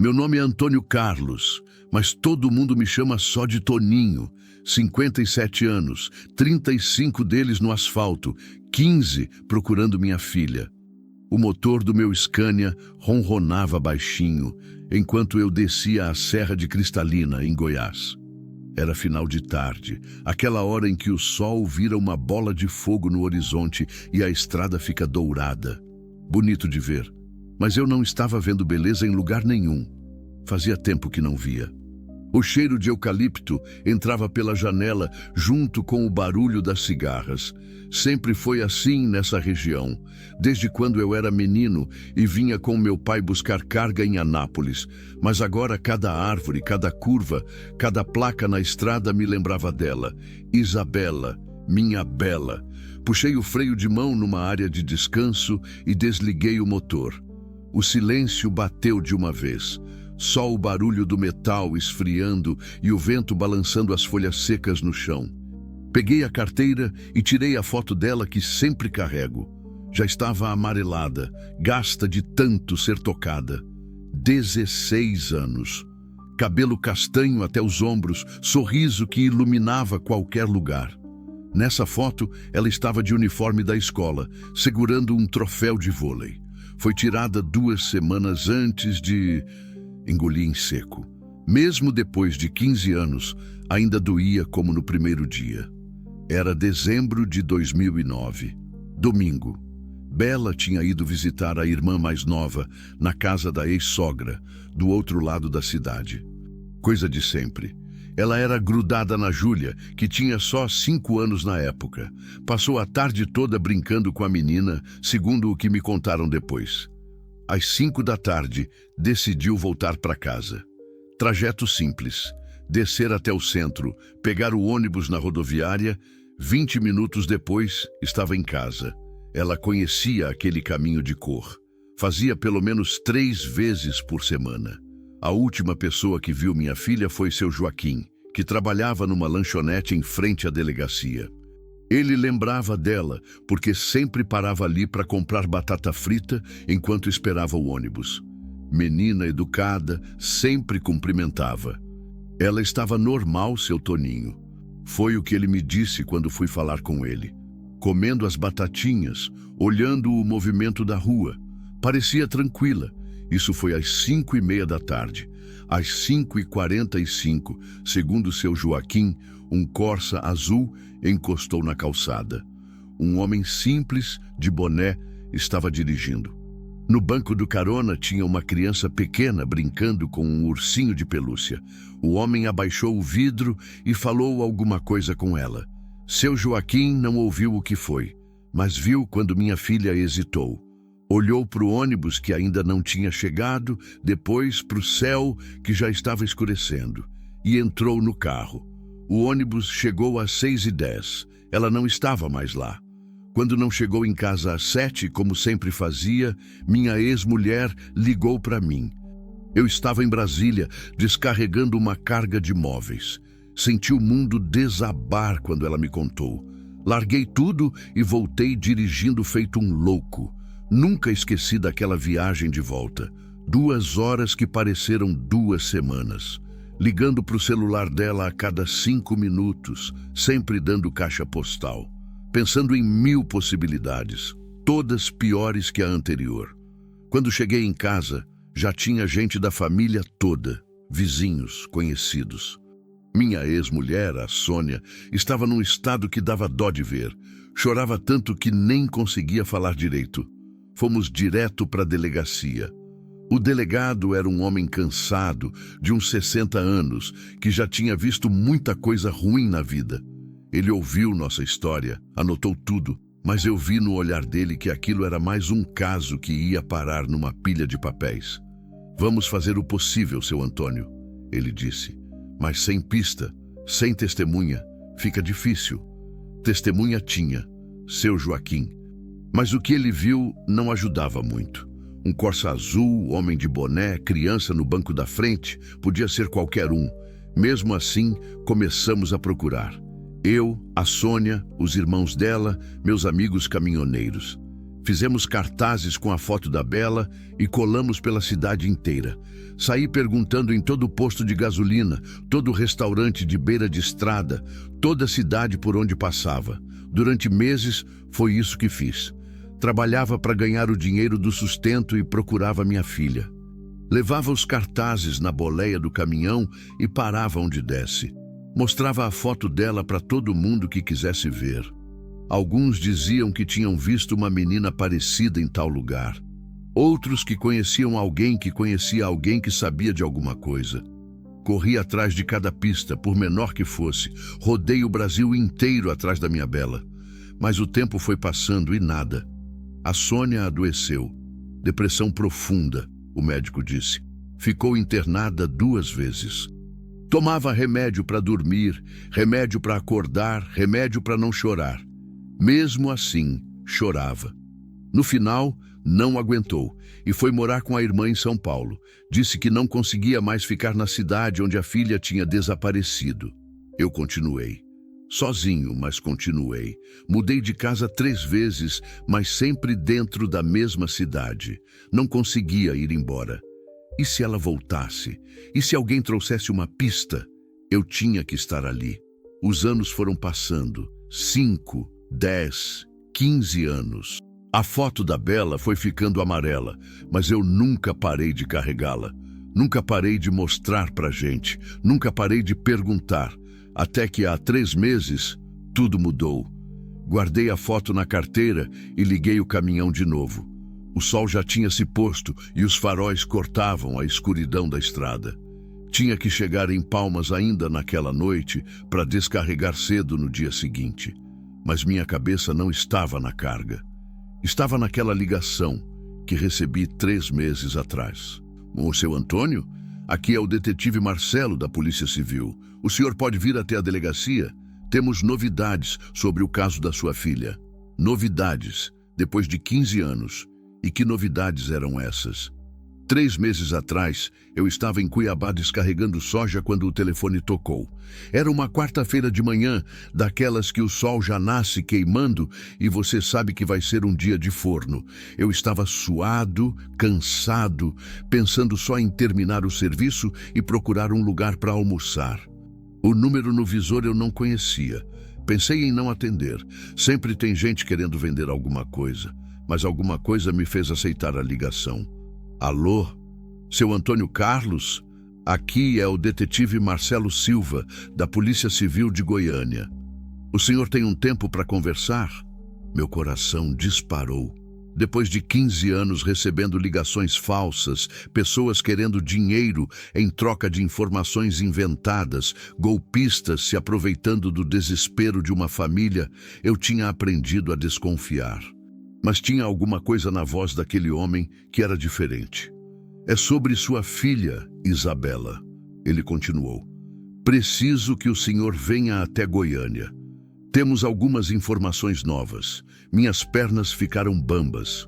Meu nome é Antônio Carlos, mas todo mundo me chama só de Toninho. 57 anos, 35 deles no asfalto, 15 procurando minha filha. O motor do meu Scania ronronava baixinho, enquanto eu descia a Serra de Cristalina, em Goiás. Era final de tarde, aquela hora em que o sol vira uma bola de fogo no horizonte e a estrada fica dourada. Bonito de ver, mas eu não estava vendo beleza em lugar nenhum. Fazia tempo que não via. O cheiro de eucalipto entrava pela janela junto com o barulho das cigarras. Sempre foi assim nessa região, desde quando eu era menino e vinha com meu pai buscar carga em Anápolis. Mas agora cada árvore, cada curva, cada placa na estrada me lembrava dela. Isabela, minha bela. Puxei o freio de mão numa área de descanso e desliguei o motor. O silêncio bateu de uma vez. Só o barulho do metal esfriando e o vento balançando as folhas secas no chão. Peguei a carteira e tirei a foto dela que sempre carrego. Já estava amarelada, gasta de tanto ser tocada. 16 anos. Cabelo castanho até os ombros, sorriso que iluminava qualquer lugar. Nessa foto, ela estava de uniforme da escola, segurando um troféu de vôlei. Foi tirada 2 semanas antes de... Engoli em seco. Mesmo depois de 15 anos, ainda doía como no primeiro dia. Era dezembro de 2009. Domingo. Bela tinha ido visitar a irmã mais nova na casa da ex-sogra, do outro lado da cidade. Coisa de sempre. Ela era grudada na Júlia, que tinha só 5 anos na época. Passou a tarde toda brincando com a menina, segundo o que me contaram depois. Às 5 da tarde, decidiu voltar para casa. Trajeto simples. Descer até o centro, pegar o ônibus na rodoviária. 20 minutos depois, estava em casa. Ela conhecia aquele caminho de cor. Fazia pelo menos 3 vezes por semana. A última pessoa que viu minha filha foi seu Joaquim, que trabalhava numa lanchonete em frente à delegacia. Ele lembrava dela, porque sempre parava ali para comprar batata frita enquanto esperava o ônibus. Menina educada, sempre cumprimentava. Ela estava normal, seu Toninho. Foi o que ele me disse quando fui falar com ele. Comendo as batatinhas, olhando o movimento da rua. Parecia tranquila. Isso foi às 5:30 da tarde. Às 5:45, segundo seu Joaquim, um Corsa azul encostou na calçada. Um homem simples, de boné, estava dirigindo. No banco do carona tinha uma criança pequena brincando com um ursinho de pelúcia. O homem abaixou o vidro e falou alguma coisa com ela. Seu Joaquim não ouviu o que foi, mas viu quando minha filha hesitou. Olhou para o ônibus que ainda não tinha chegado, depois para o céu que já estava escurecendo, e entrou no carro. O ônibus chegou às 6:10. Ela não estava mais lá. Quando não chegou em casa às 7, como sempre fazia, minha ex-mulher ligou para mim. Eu estava em Brasília, descarregando uma carga de móveis. Senti o mundo desabar quando ela me contou. Larguei tudo e voltei dirigindo feito um louco. Nunca esqueci daquela viagem de volta. 2 horas que pareceram 2 semanas. Ligando para o celular dela a cada 5 minutos, sempre dando caixa postal. Pensando em 1000 possibilidades, todas piores que a anterior. Quando cheguei em casa, já tinha gente da família toda, vizinhos, conhecidos. Minha ex-mulher, a Sônia, estava num estado que dava dó de ver. Chorava tanto que nem conseguia falar direito. Fomos direto para a delegacia. O delegado era um homem cansado, de uns 60 anos, que já tinha visto muita coisa ruim na vida. Ele ouviu nossa história, anotou tudo, mas eu vi no olhar dele que aquilo era mais um caso que ia parar numa pilha de papéis. Vamos fazer o possível, seu Antônio, ele disse. Mas sem pista, sem testemunha, fica difícil. Testemunha tinha, seu Joaquim. Mas o que ele viu não ajudava muito. Um Corsa azul, homem de boné, criança no banco da frente, podia ser qualquer um. Mesmo assim, começamos a procurar. Eu, a Sônia, os irmãos dela, meus amigos caminhoneiros. Fizemos cartazes com a foto da Bela e colamos pela cidade inteira. Saí perguntando em todo posto de gasolina, todo restaurante de beira de estrada, toda cidade por onde passava. Durante meses foi isso que fiz. Trabalhava para ganhar o dinheiro do sustento e procurava minha filha. Levava os cartazes na boleia do caminhão e parava onde desse. Mostrava a foto dela para todo mundo que quisesse ver. Alguns diziam que tinham visto uma menina parecida em tal lugar. Outros que conheciam alguém que conhecia alguém que sabia de alguma coisa. Corri atrás de cada pista, por menor que fosse. Rodei o Brasil inteiro atrás da minha Bela. Mas o tempo foi passando e nada. A Sônia adoeceu. Depressão profunda, o médico disse. Ficou internada 2 vezes. Tomava remédio para dormir, remédio para acordar, remédio para não chorar. Mesmo assim, chorava. No final, não aguentou e foi morar com a irmã em São Paulo. Disse que não conseguia mais ficar na cidade onde a filha tinha desaparecido. Eu continuei. Sozinho, mas continuei. Mudei de casa 3 vezes, mas sempre dentro da mesma cidade. Não conseguia ir embora. E se ela voltasse? E se alguém trouxesse uma pista? Eu tinha que estar ali. Os anos foram passando. 5, 10, 15 anos. A foto da Bela foi ficando amarela, mas eu nunca parei de carregá-la. Nunca parei de mostrar pra gente. Nunca parei de perguntar. Até que há 3 meses, tudo mudou. Guardei a foto na carteira e liguei o caminhão de novo. O sol já tinha se posto e os faróis cortavam a escuridão da estrada. Tinha que chegar em Palmas ainda naquela noite para descarregar cedo no dia seguinte. Mas minha cabeça não estava na carga. Estava naquela ligação que recebi 3 meses atrás. O seu Antônio? Aqui é o detetive Marcelo da Polícia Civil. O senhor pode vir até a delegacia? Temos novidades sobre o caso da sua filha. Novidades, depois de 15 anos. E que novidades eram essas? 3 meses atrás, eu estava em Cuiabá descarregando soja quando o telefone tocou. Era uma quarta-feira de manhã, daquelas que o sol já nasce queimando e você sabe que vai ser um dia de forno. Eu estava suado, cansado, pensando só em terminar o serviço e procurar um lugar para almoçar. O número no visor eu não conhecia. Pensei em não atender. Sempre tem gente querendo vender alguma coisa, mas alguma coisa me fez aceitar a ligação. Alô? Seu Antônio Carlos? Aqui é o detetive Marcelo Silva, da Polícia Civil de Goiânia. O senhor tem um tempo para conversar? Meu coração disparou. Depois de 15 anos recebendo ligações falsas, pessoas querendo dinheiro em troca de informações inventadas, golpistas se aproveitando do desespero de uma família, eu tinha aprendido a desconfiar. Mas tinha alguma coisa na voz daquele homem que era diferente. É sobre sua filha, Isabela. Ele continuou. Preciso que o senhor venha até Goiânia. Temos algumas informações novas. Minhas pernas ficaram bambas.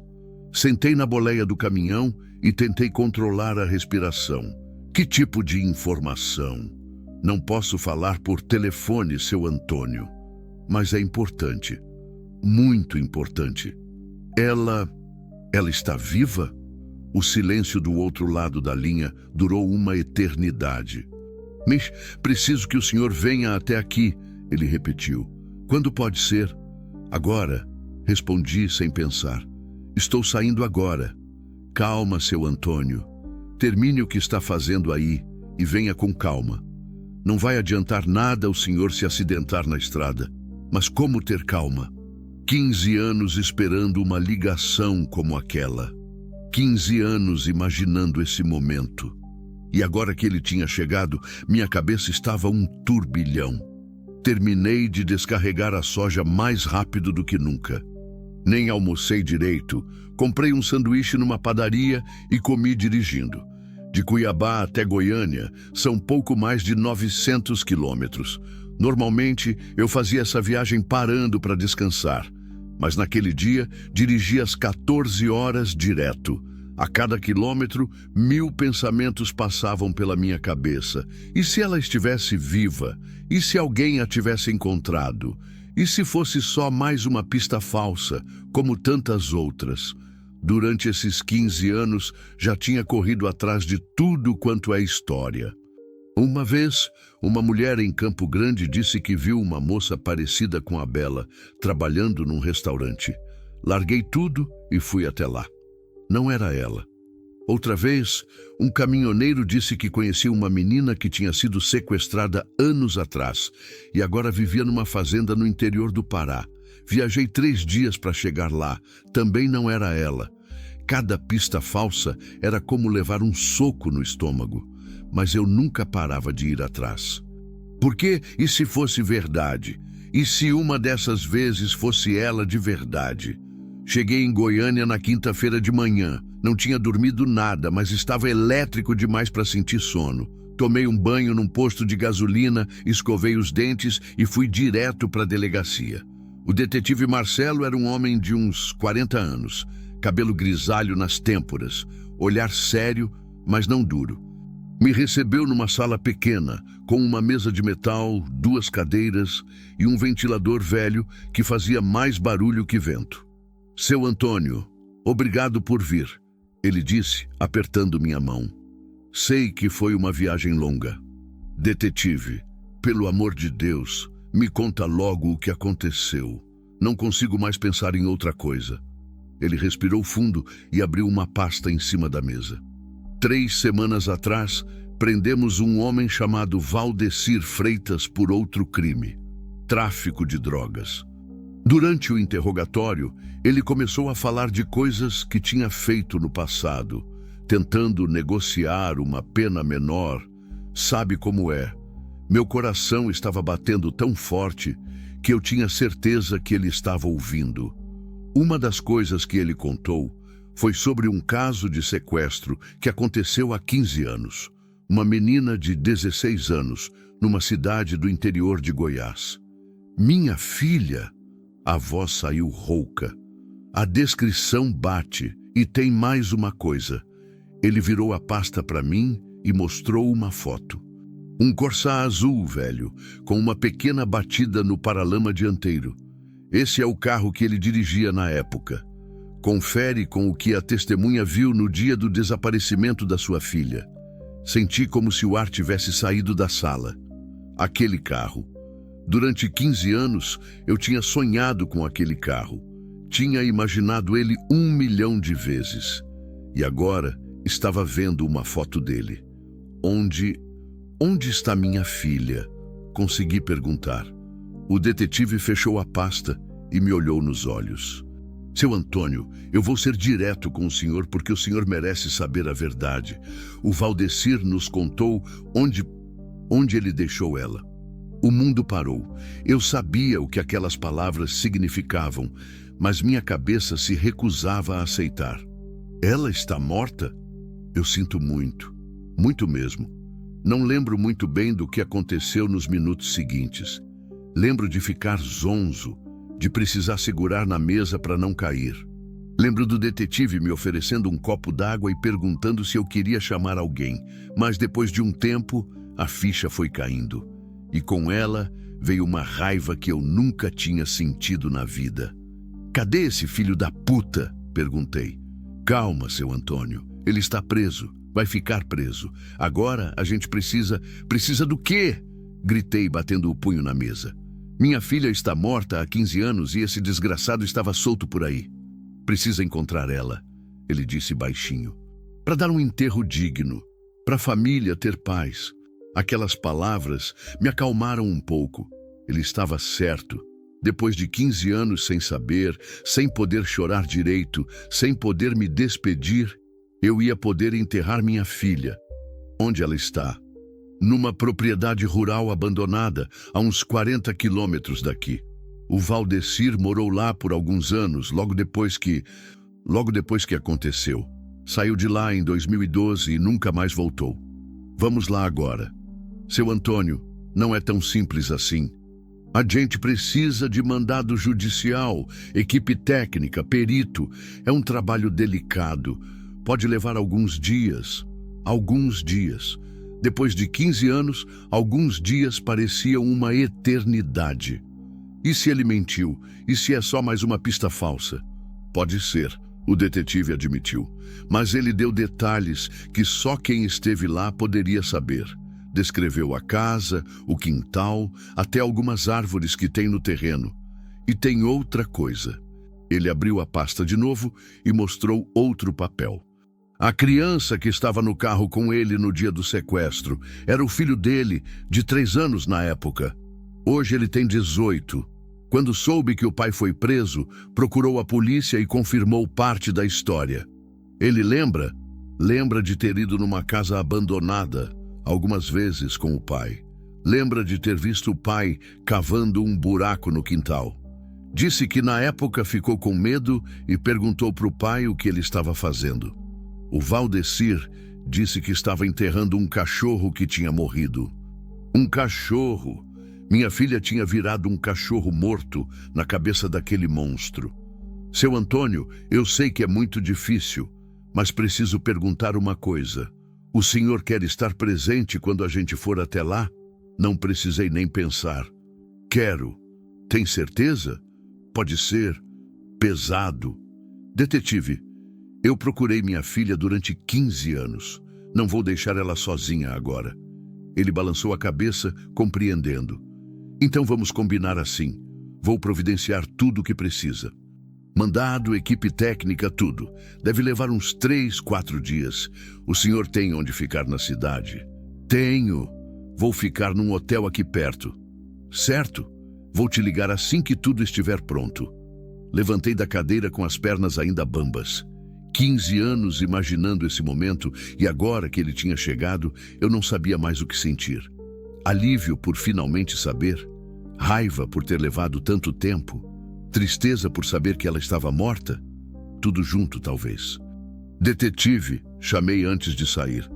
Sentei na boleia do caminhão e tentei controlar a respiração. Que tipo de informação? Não posso falar por telefone, seu Antônio. Mas é importante. Muito importante. Ela está viva? O silêncio do outro lado da linha durou uma eternidade. Mas preciso que o senhor venha até aqui, ele repetiu. Quando pode ser? Agora, respondi sem pensar. Estou saindo agora. Calma, seu Antônio. Termine o que está fazendo aí e venha com calma. Não vai adiantar nada o senhor se acidentar na estrada. Mas como ter calma? 15 anos esperando uma ligação como aquela. 15 anos imaginando esse momento. E agora que ele tinha chegado, minha cabeça estava um turbilhão. Terminei de descarregar a soja mais rápido do que nunca. Nem almocei direito. Comprei um sanduíche numa padaria e comi dirigindo. De Cuiabá até Goiânia são pouco mais de 900 quilômetros. Normalmente, eu fazia essa viagem parando para descansar. Mas naquele dia, dirigi às 14 horas direto. A cada quilômetro, 1000 pensamentos passavam pela minha cabeça. E se ela estivesse viva? E se alguém a tivesse encontrado? E se fosse só mais uma pista falsa, como tantas outras. Durante esses 15 anos, já tinha corrido atrás de tudo quanto é história. Uma vez, uma mulher em Campo Grande disse que viu uma moça parecida com a Bela, trabalhando num restaurante. Larguei tudo e fui até lá. Não era ela. Outra vez, um caminhoneiro disse que conhecia uma menina que tinha sido sequestrada anos atrás e agora vivia numa fazenda no interior do Pará. Viajei 3 dias para chegar lá. Também não era ela. Cada pista falsa era como levar um soco no estômago. Mas eu nunca parava de ir atrás. Porque, e se fosse verdade? E se uma dessas vezes fosse ela de verdade? Cheguei em Goiânia na quinta-feira de manhã. Não tinha dormido nada, mas estava elétrico demais para sentir sono. Tomei um banho num posto de gasolina, escovei os dentes e fui direto para a delegacia. O detetive Marcelo era um homem de uns 40 anos, cabelo grisalho nas têmporas, olhar sério, mas não duro. Me recebeu numa sala pequena, com uma mesa de metal, 2 cadeiras e um ventilador velho que fazia mais barulho que vento. Seu Antônio, obrigado por vir, ele disse, apertando minha mão. Sei que foi uma viagem longa. Detetive, pelo amor de Deus, me conta logo o que aconteceu. Não consigo mais pensar em outra coisa. Ele respirou fundo e abriu uma pasta em cima da mesa. 3 semanas atrás, prendemos um homem chamado Valdecir Freitas por outro crime: tráfico de drogas. Durante o interrogatório, ele começou a falar de coisas que tinha feito no passado, tentando negociar uma pena menor. Sabe como é? Meu coração estava batendo tão forte que eu tinha certeza que ele estava ouvindo. Uma das coisas que ele contou foi sobre um caso de sequestro que aconteceu há 15 anos. Uma menina de 16 anos, numa cidade do interior de Goiás. Minha filha? A voz saiu rouca. A descrição bate e tem mais uma coisa. Ele virou a pasta para mim e mostrou uma foto. Um Corsa azul, velho, com uma pequena batida no paralama dianteiro. Esse é o carro que ele dirigia na época. Confere com o que a testemunha viu no dia do desaparecimento da sua filha. Senti como se o ar tivesse saído da sala. Aquele carro. Durante 15 anos, eu tinha sonhado com aquele carro. Tinha imaginado ele 1 milhão de vezes. E agora estava vendo uma foto dele. Onde está minha filha? Consegui perguntar. O detetive fechou a pasta e me olhou nos olhos. Seu Antônio, eu vou ser direto com o senhor porque o senhor merece saber a verdade. O Valdecir nos contou onde ele deixou ela. O mundo parou. Eu sabia o que aquelas palavras significavam, mas minha cabeça se recusava a aceitar. Ela está morta? Eu sinto muito, muito mesmo. Não lembro muito bem do que aconteceu nos minutos seguintes. Lembro de ficar zonzo, de precisar segurar na mesa para não cair. Lembro do detetive me oferecendo um copo d'água e perguntando se eu queria chamar alguém, mas depois de um tempo, a ficha foi caindo. E com ela veio uma raiva que eu nunca tinha sentido na vida. Cadê esse filho da puta? Perguntei. Calma, seu Antônio. Ele está preso. Vai ficar preso. Agora a gente precisa... Precisa do quê? Gritei, batendo o punho na mesa. Minha filha está morta há 15 anos e esse desgraçado estava solto por aí. Precisa encontrar ela, ele disse baixinho. Para dar um enterro digno. Para a família ter paz. Aquelas palavras me acalmaram um pouco. Ele estava certo. Depois de 15 anos sem saber, sem poder chorar direito, sem poder me despedir, eu ia poder enterrar minha filha. Onde ela está? Numa propriedade rural abandonada, a uns 40 quilômetros daqui. O Valdecir morou lá por alguns anos, logo depois que aconteceu. Saiu de lá em 2012 e nunca mais voltou. Vamos lá agora. Seu Antônio, não é tão simples assim. A gente precisa de mandado judicial, equipe técnica, perito. É um trabalho delicado. Pode levar alguns dias. Alguns dias. Depois de 15 anos, alguns dias pareciam uma eternidade. E se ele mentiu? E se é só mais uma pista falsa? Pode ser, o detetive admitiu, mas ele deu detalhes que só quem esteve lá poderia saber. Descreveu a casa, o quintal, até algumas árvores que tem no terreno. E tem outra coisa. Ele abriu a pasta de novo e mostrou outro papel. A criança que estava no carro com ele no dia do sequestro era o filho dele, de 3 anos na época. Hoje ele tem 18. Quando soube que o pai foi preso, procurou a polícia e confirmou parte da história. Ele lembra de ter ido numa casa abandonada algumas vezes com o pai. Lembra de ter visto o pai cavando um buraco no quintal. Disse que na época ficou com medo e perguntou para o pai o que ele estava fazendo. O Valdecir disse que estava enterrando um cachorro que tinha morrido. Um cachorro! Minha filha tinha virado um cachorro morto na cabeça daquele monstro. Seu Antônio, eu sei que é muito difícil, mas preciso perguntar uma coisa. O senhor quer estar presente quando a gente for até lá? Não precisei nem pensar. Quero. Tem certeza? Pode ser pesado. Detetive, eu procurei minha filha durante 15 anos. Não vou deixar ela sozinha agora. Ele balançou a cabeça, compreendendo. Então vamos combinar assim. Vou providenciar tudo o que precisa. Mandado, equipe técnica, tudo. Deve levar uns 3, 4 dias. O senhor tem onde ficar na cidade? Tenho. Vou ficar num hotel aqui perto. Certo? Vou te ligar assim que tudo estiver pronto. Levantei da cadeira com as pernas ainda bambas. 15 anos imaginando esse momento e agora que ele tinha chegado, eu não sabia mais o que sentir. Alívio por finalmente saber. Raiva por ter levado tanto tempo. Tristeza por saber que ela estava morta. Tudo junto, talvez. Detetive, chamei antes de sair.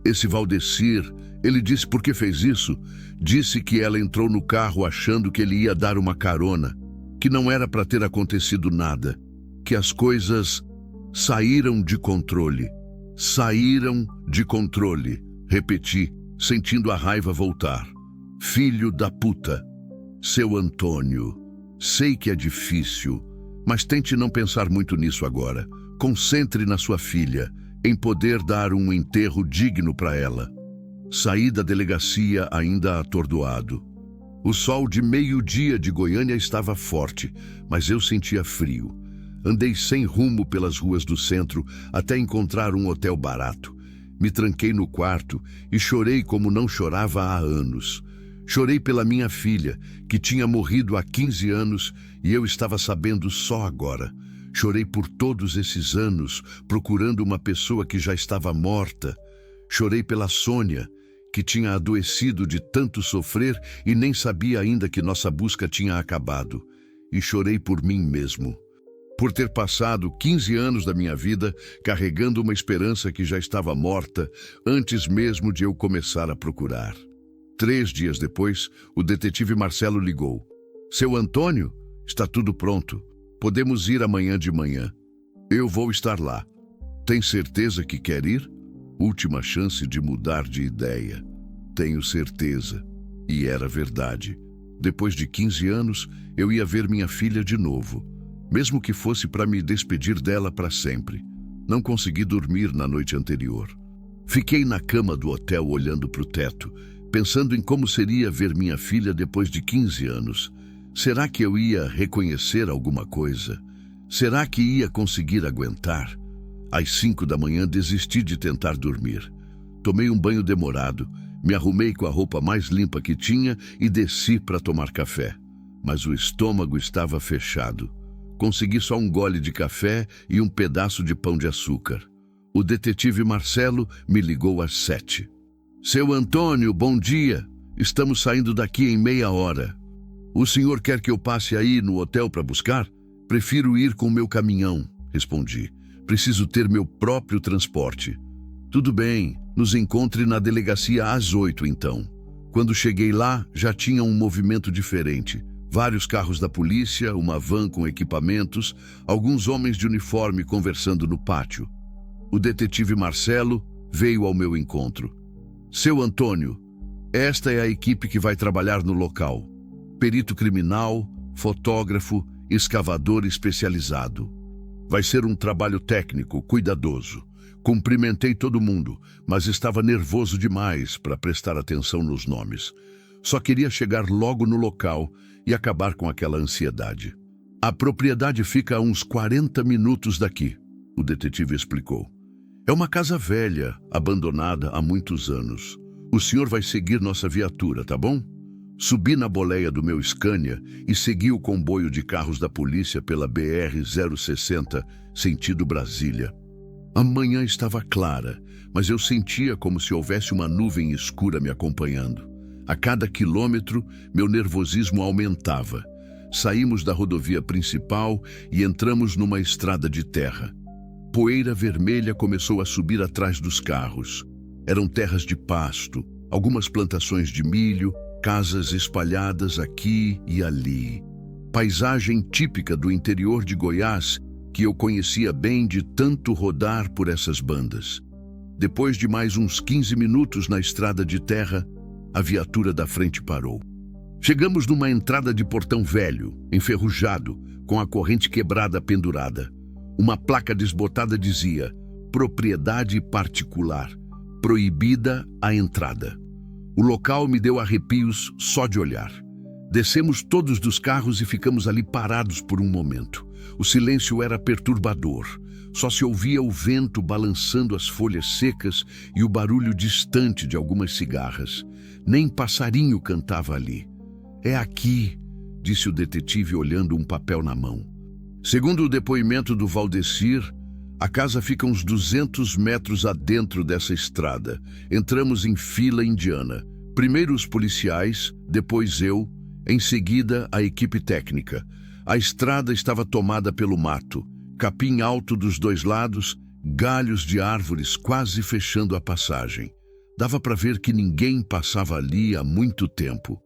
Esse Valdecir, ele disse por que fez isso. Disse que ela entrou no carro achando que ele ia dar uma carona. Que não era para ter acontecido nada. Que as coisas saíram de controle. Saíram de controle. Repeti, sentindo a raiva voltar. Filho da puta. Seu Antônio, sei que é difícil, mas tente não pensar muito nisso agora. Concentre na sua filha, em poder dar um enterro digno para ela. Saí da delegacia ainda atordoado. O sol de meio-dia de Goiânia estava forte, mas eu sentia frio. Andei sem rumo pelas ruas do centro até encontrar um hotel barato. Me tranquei no quarto e chorei como não chorava há anos. Chorei pela minha filha, que tinha morrido há 15 anos e eu estava sabendo só agora. Chorei por todos esses anos, procurando uma pessoa que já estava morta. Chorei pela Sônia, que tinha adoecido de tanto sofrer e nem sabia ainda que nossa busca tinha acabado. E chorei por mim mesmo. Por ter passado 15 anos da minha vida carregando uma esperança que já estava morta antes mesmo de eu começar a procurar. 3 dias depois, o detetive Marcelo ligou. Seu Antônio, está tudo pronto. Podemos ir amanhã de manhã. Eu vou estar lá. Tem certeza que quer ir? Última chance de mudar de ideia. Tenho certeza. E era verdade. Depois de 15 anos, eu ia ver minha filha de novo. Mesmo que fosse para me despedir dela para sempre. Não consegui dormir na noite anterior. Fiquei na cama do hotel olhando para o teto, pensando em como seria ver minha filha depois de 15 anos. Será que eu ia reconhecer alguma coisa? Será que ia conseguir aguentar? Às 5 da manhã desisti de tentar dormir. Tomei um banho demorado, me arrumei com a roupa mais limpa que tinha e desci para tomar café. Mas o estômago estava fechado. Consegui só um gole de café e um pedaço de pão de açúcar. O detetive Marcelo me ligou às 7. Seu Antônio, bom dia. Estamos saindo daqui em meia hora. O senhor quer que eu passe aí no hotel para buscar? Prefiro ir com o meu caminhão, respondi. Preciso ter meu próprio transporte. Tudo bem, nos encontre na delegacia às 8, então. Quando cheguei lá, já tinha um movimento diferente. Vários carros da polícia, uma van com equipamentos, alguns homens de uniforme conversando no pátio. O detetive Marcelo veio ao meu encontro. Seu Antônio, esta é a equipe que vai trabalhar no local. Perito criminal, fotógrafo, escavador especializado. Vai ser um trabalho técnico, cuidadoso. Cumprimentei todo mundo, mas estava nervoso demais para prestar atenção nos nomes. Só queria chegar logo no local e acabar com aquela ansiedade. A propriedade fica a uns 40 minutos daqui, o detetive explicou. É uma casa velha, abandonada há muitos anos. O senhor vai seguir nossa viatura, tá bom? Subi na boleia do meu Scania e segui o comboio de carros da polícia pela BR-060, sentido Brasília. A manhã estava clara, mas eu sentia como se houvesse uma nuvem escura me acompanhando. A cada quilômetro, meu nervosismo aumentava. Saímos da rodovia principal e entramos numa estrada de terra. Poeira vermelha começou a subir atrás dos carros. Eram terras de pasto, algumas plantações de milho, casas espalhadas aqui e ali. Paisagem típica do interior de Goiás, que eu conhecia bem de tanto rodar por essas bandas. Depois de mais uns 15 minutos na estrada de terra, a viatura da frente parou. Chegamos numa entrada de portão velho, enferrujado, com a corrente quebrada pendurada. Uma placa desbotada dizia: propriedade particular, proibida a entrada. O local me deu arrepios só de olhar. Descemos todos dos carros e ficamos ali parados por um momento. O silêncio era perturbador. Só se ouvia o vento balançando as folhas secas e o barulho distante de algumas cigarras. Nem passarinho cantava ali. É aqui, disse o detetive olhando um papel na mão. Segundo o depoimento do Valdecir, a casa fica uns 200 metros adentro dessa estrada. Entramos em fila indiana. Primeiro os policiais, depois eu, em seguida a equipe técnica. A estrada estava tomada pelo mato, capim alto dos dois lados, galhos de árvores quase fechando a passagem. Dava para ver que ninguém passava ali há muito tempo.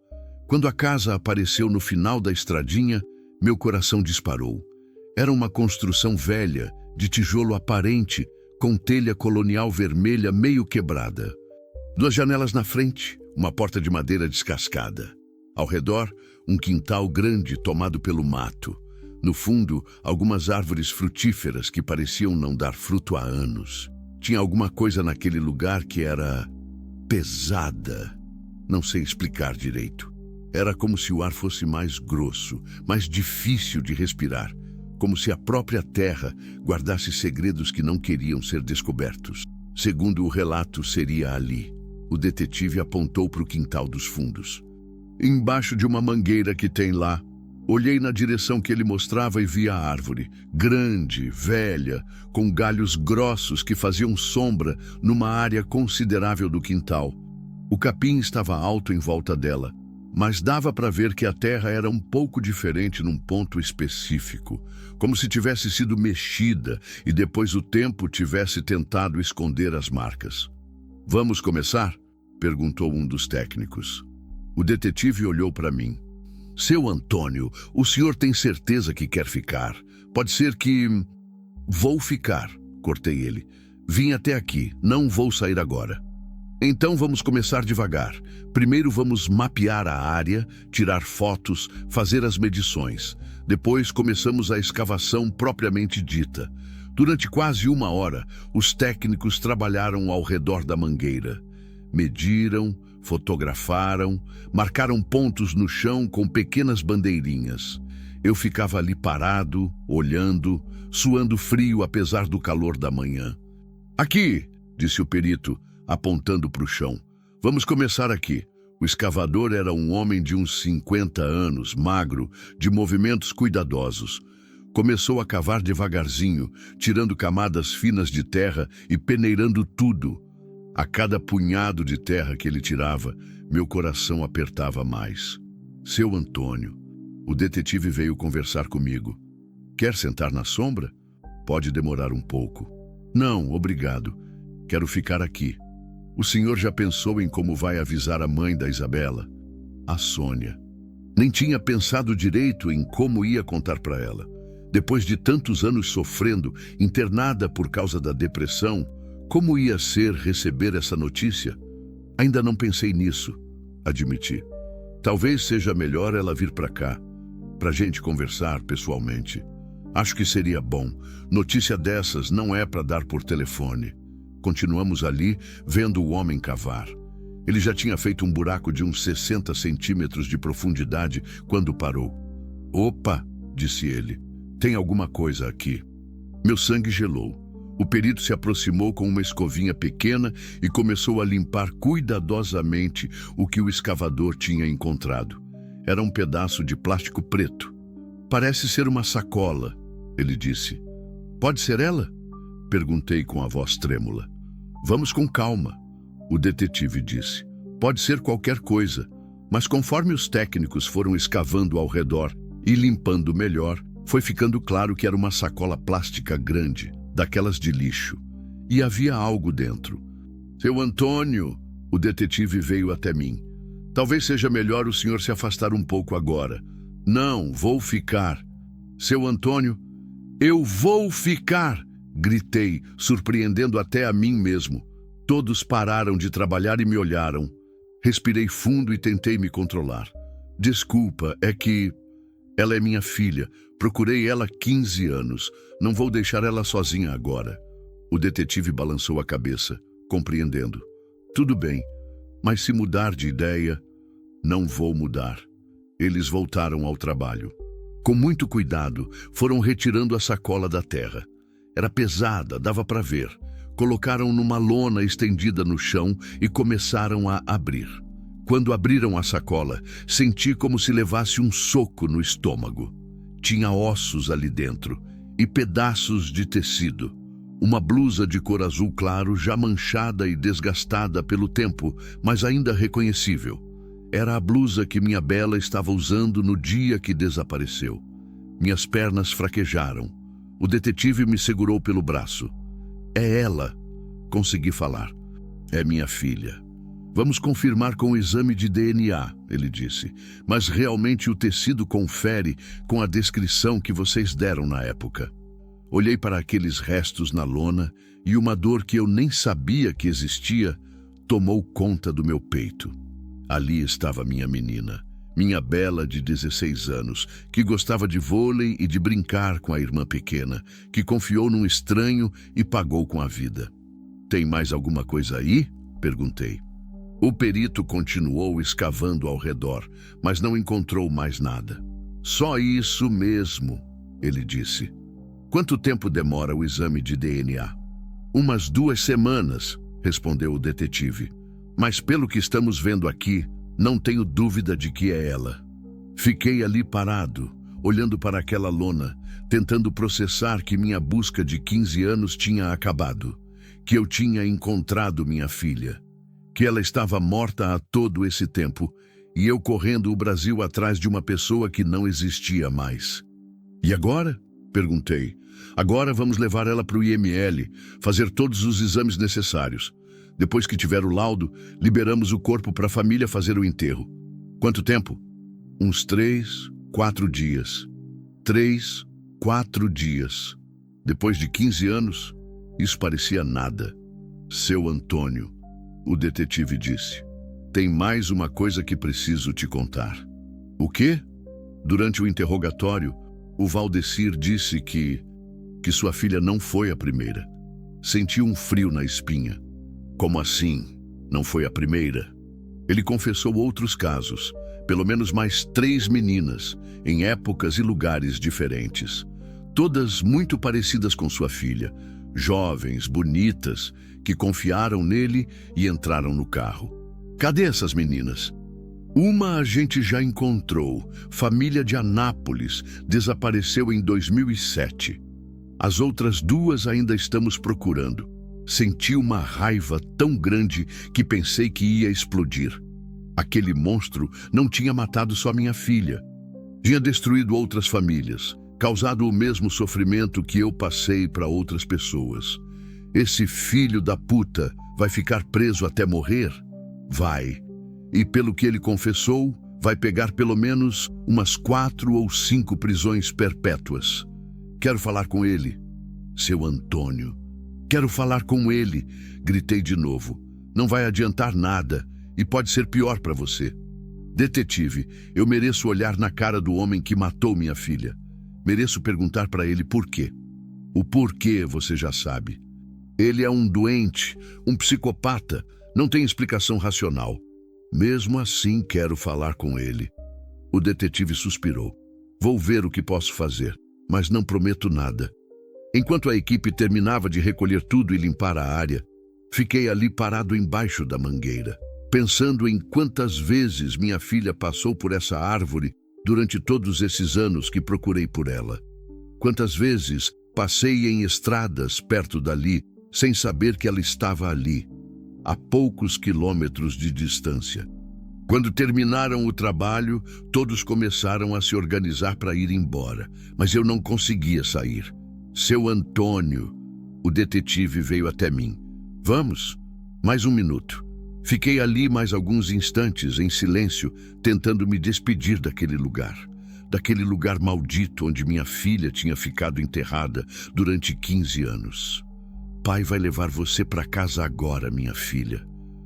Quando a casa apareceu no final da estradinha, meu coração disparou. Era uma construção velha, de tijolo aparente, com telha colonial vermelha meio quebrada. 2 janelas na frente, uma porta de madeira descascada. Ao redor, um quintal grande tomado pelo mato. No fundo, algumas árvores frutíferas que pareciam não dar fruto há anos. Tinha alguma coisa naquele lugar que era pesada. Não sei explicar direito. Era como se o ar fosse mais grosso, mais difícil de respirar, como se a própria terra guardasse segredos que não queriam ser descobertos. Segundo o relato, seria ali. O detetive apontou para o quintal dos fundos. Embaixo de uma mangueira que tem lá, olhei na direção que ele mostrava e vi a árvore, grande, velha, com galhos grossos que faziam sombra numa área considerável do quintal. O capim estava alto em volta dela, mas dava para ver que a terra era um pouco diferente num ponto específico, como se tivesse sido mexida e depois o tempo tivesse tentado esconder as marcas. "Vamos começar?" perguntou um dos técnicos. O detetive olhou para mim. "Seu Antônio, o senhor tem certeza que quer ficar? Pode ser que..." "Vou ficar", cortei ele. "Vim até aqui, não vou sair agora." "Então vamos começar devagar. Primeiro vamos mapear a área, tirar fotos, fazer as medições. Depois começamos a escavação propriamente dita. Durante quase 1 hora, os técnicos trabalharam ao redor da mangueira. Mediram, fotografaram, marcaram pontos no chão com pequenas bandeirinhas. Eu ficava ali parado, olhando, suando frio apesar do calor da manhã. "Aqui", disse o perito, apontando para o chão. "Vamos começar aqui." O escavador era um homem de uns 50 anos, magro, de movimentos cuidadosos. Começou a cavar devagarzinho, tirando camadas finas de terra e peneirando tudo. A cada punhado de terra que ele tirava, meu coração apertava mais. "Seu Antônio", o detetive veio conversar comigo. "Quer sentar na sombra? Pode demorar um pouco." "Não, obrigado. Quero ficar aqui." "O senhor já pensou em como vai avisar a mãe da Isabela?" "A Sônia." Nem tinha pensado direito em como ia contar para ela. Depois de tantos anos sofrendo, internada por causa da depressão, como ia ser receber essa notícia? "Ainda não pensei nisso", admiti. "Talvez seja melhor ela vir para cá, para a gente conversar pessoalmente." Acho que seria bom. Notícia dessas não é para dar por telefone. Continuamos ali, vendo o homem cavar. Ele já tinha feito um buraco de uns 60 centímetros de profundidade quando parou. Opa, disse ele, tem alguma coisa aqui. Meu sangue gelou. O perito se aproximou com uma escovinha pequena e começou a limpar cuidadosamente o que o escavador tinha encontrado. Era um pedaço de plástico preto. Parece ser uma sacola, ele disse. Pode ser ela? Perguntei com a voz trêmula. Vamos com calma, o detetive disse. Pode ser qualquer coisa, mas conforme os técnicos foram escavando ao redor e limpando melhor, foi ficando claro que era uma sacola plástica grande, daquelas de lixo, e havia algo dentro. Seu Antônio, o detetive veio até mim. Talvez seja melhor o senhor se afastar um pouco agora. Não, vou ficar. Seu Antônio, eu vou ficar! Gritei, surpreendendo até a mim mesmo. Todos pararam de trabalhar e me olharam. Respirei fundo e tentei me controlar. Desculpa, é que... Ela é minha filha. Procurei ela há 15 anos. Não vou deixar ela sozinha agora. O detetive balançou a cabeça, compreendendo. Tudo bem, mas se mudar de ideia, não vou mudar. Eles voltaram ao trabalho. Com muito cuidado, foram retirando a sacola da terra. Era pesada, dava para ver. Colocaram numa lona estendida no chão e começaram a abrir. Quando abriram a sacola, senti como se levasse um soco no estômago. Tinha ossos ali dentro e pedaços de tecido. Uma blusa de cor azul claro, já manchada e desgastada pelo tempo, mas ainda reconhecível. Era a blusa que minha Bela estava usando no dia que desapareceu. Minhas pernas fraquejaram. O detetive me segurou pelo braço. É ela. Consegui falar. É minha filha. Vamos confirmar com o exame de DNA, ele disse. Mas realmente o tecido confere com a descrição que vocês deram na época. Olhei para aqueles restos na lona e uma dor que eu nem sabia que existia tomou conta do meu peito. Ali estava minha menina, minha Bela de 16 anos, que gostava de vôlei e de brincar com a irmã pequena, que confiou num estranho e pagou com a vida. Tem mais alguma coisa aí? Perguntei. O perito continuou escavando ao redor, mas não encontrou mais nada. Só isso mesmo, ele disse. Quanto tempo demora o exame de DNA? Umas 2 semanas, respondeu o detetive. Mas pelo que estamos vendo aqui, não tenho dúvida de que é ela. Fiquei ali parado, olhando para aquela lona, tentando processar que minha busca de 15 anos tinha acabado, que eu tinha encontrado minha filha, que ela estava morta há todo esse tempo e eu correndo o Brasil atrás de uma pessoa que não existia mais. E agora? Perguntei. Agora vamos levar ela para o IML, fazer todos os exames necessários. Depois que tiver o laudo, liberamos o corpo para a família fazer o enterro. Quanto tempo? Uns 3, 4 dias. 3, 4 dias. Depois de 15 anos, isso parecia nada. Seu Antônio, o detetive disse, tem mais uma coisa que preciso te contar. O quê? Durante o interrogatório, o Valdecir disse que sua filha não foi a primeira. Sentiu um frio na espinha. Como assim? Não foi a primeira? Ele confessou outros casos, pelo menos mais 3 meninas, em épocas e lugares diferentes. Todas muito parecidas com sua filha, jovens, bonitas, que confiaram nele e entraram no carro. Cadê essas meninas? Uma a gente já encontrou, família de Anápolis, desapareceu em 2007. As outras 2 ainda estamos procurando. Senti uma raiva tão grande que pensei que ia explodir. Aquele monstro não tinha matado só minha filha. Tinha destruído outras famílias, causado o mesmo sofrimento que eu passei para outras pessoas. Esse filho da puta vai ficar preso até morrer? Vai. E pelo que ele confessou, vai pegar pelo menos umas 4 ou 5 prisões perpétuas. Quero falar com ele. Seu Antônio. Quero falar com ele, gritei de novo. Não vai adiantar nada e pode ser pior para você. Detetive, eu mereço olhar na cara do homem que matou minha filha. Mereço perguntar para ele por quê. O porquê você já sabe. Ele é um doente, um psicopata, não tem explicação racional. Mesmo assim, quero falar com ele. O detetive suspirou. Vou ver o que posso fazer, mas não prometo nada. Enquanto a equipe terminava de recolher tudo e limpar a área, fiquei ali parado embaixo da mangueira, pensando em quantas vezes minha filha passou por essa árvore durante todos esses anos que procurei por ela. Quantas vezes passei em estradas perto dali, sem saber que ela estava ali, a poucos quilômetros de distância. Quando terminaram o trabalho, todos começaram a se organizar para ir embora, mas eu não conseguia sair. Seu Antônio, o detetive, veio até mim. Vamos? Mais um minuto. Fiquei ali mais alguns instantes, em silêncio, tentando me despedir daquele lugar maldito onde minha filha tinha ficado enterrada durante 15 anos. Pai vai levar você para casa agora, minha filha.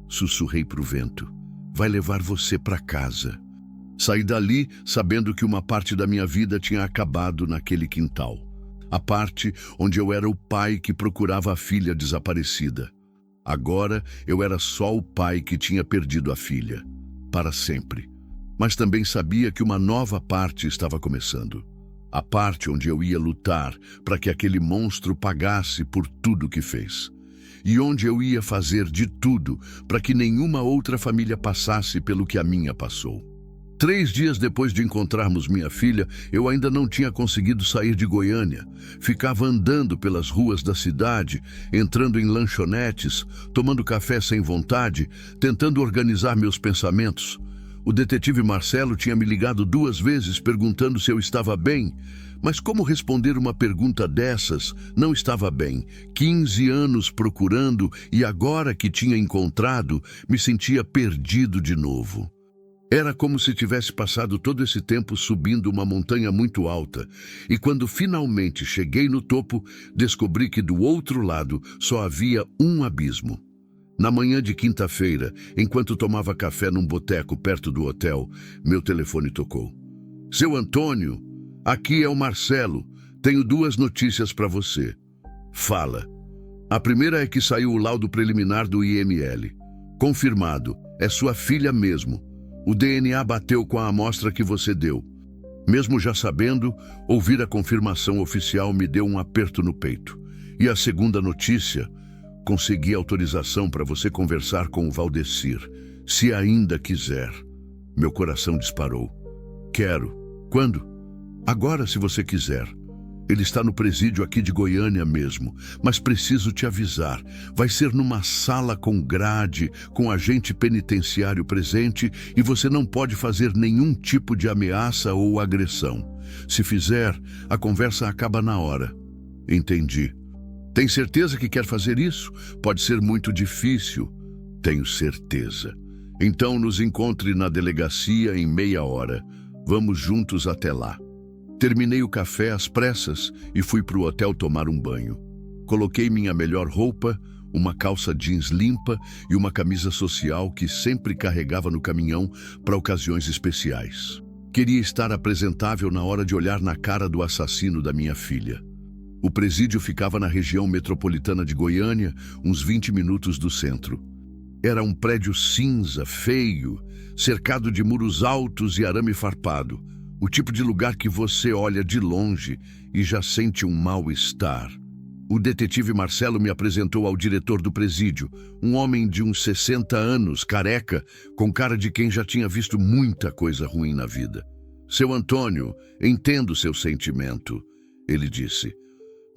Sussurrei para o vento. Vai levar você para casa. Saí dali sabendo que uma parte da minha vida tinha acabado naquele quintal. A parte onde eu era o pai que procurava a filha desaparecida. Agora eu era só o pai que tinha perdido a filha. Para sempre. Mas também sabia que uma nova parte estava começando. A parte onde eu ia lutar para que aquele monstro pagasse por tudo que fez. E onde eu ia fazer de tudo para que nenhuma outra família passasse pelo que a minha passou. 3 dias depois de encontrarmos minha filha, eu ainda não tinha conseguido sair de Goiânia. Ficava andando pelas ruas da cidade, entrando em lanchonetes, tomando café sem vontade, tentando organizar meus pensamentos. O detetive Marcelo tinha me ligado 2 vezes perguntando se eu estava bem. Mas como responder uma pergunta dessas? Não estava bem. 15 anos procurando e agora que tinha encontrado, me sentia perdido de novo. Era como se tivesse passado todo esse tempo subindo uma montanha muito alta. E quando finalmente cheguei no topo, descobri que do outro lado só havia um abismo. Na manhã de quinta-feira, enquanto tomava café num boteco perto do hotel, meu telefone tocou. Seu Antônio, aqui é o Marcelo. Tenho 2 notícias para você. Fala. A primeira é que saiu o laudo preliminar do IML. Confirmado, é sua filha mesmo. O DNA bateu com a amostra que você deu. Mesmo já sabendo, ouvir a confirmação oficial me deu um aperto no peito. E a segunda notícia... Consegui autorização para você conversar com o Valdecir, se ainda quiser. Meu coração disparou. Quero. Quando? Agora, se você quiser. Ele está no presídio aqui de Goiânia mesmo, mas preciso te avisar. Vai ser numa sala com grade, com agente penitenciário presente e você não pode fazer nenhum tipo de ameaça ou agressão. Se fizer, a conversa acaba na hora. Entendi. Tem certeza que quer fazer isso? Pode ser muito difícil. Tenho certeza. Então nos encontre na delegacia em meia hora. Vamos juntos até lá. Terminei o café às pressas e fui para o hotel tomar um banho. Coloquei minha melhor roupa, uma calça jeans limpa e uma camisa social que sempre carregava no caminhão para ocasiões especiais. Queria estar apresentável na hora de olhar na cara do assassino da minha filha. O presídio ficava na região metropolitana de Goiânia, uns 20 minutos do centro. Era um prédio cinza, feio, cercado de muros altos e arame farpado. O tipo de lugar que você olha de longe e já sente um mal-estar. O detetive Marcelo me apresentou ao diretor do presídio, um homem de uns 60 anos, careca, com cara de quem já tinha visto muita coisa ruim na vida. Seu Antônio, entendo seu sentimento, ele disse.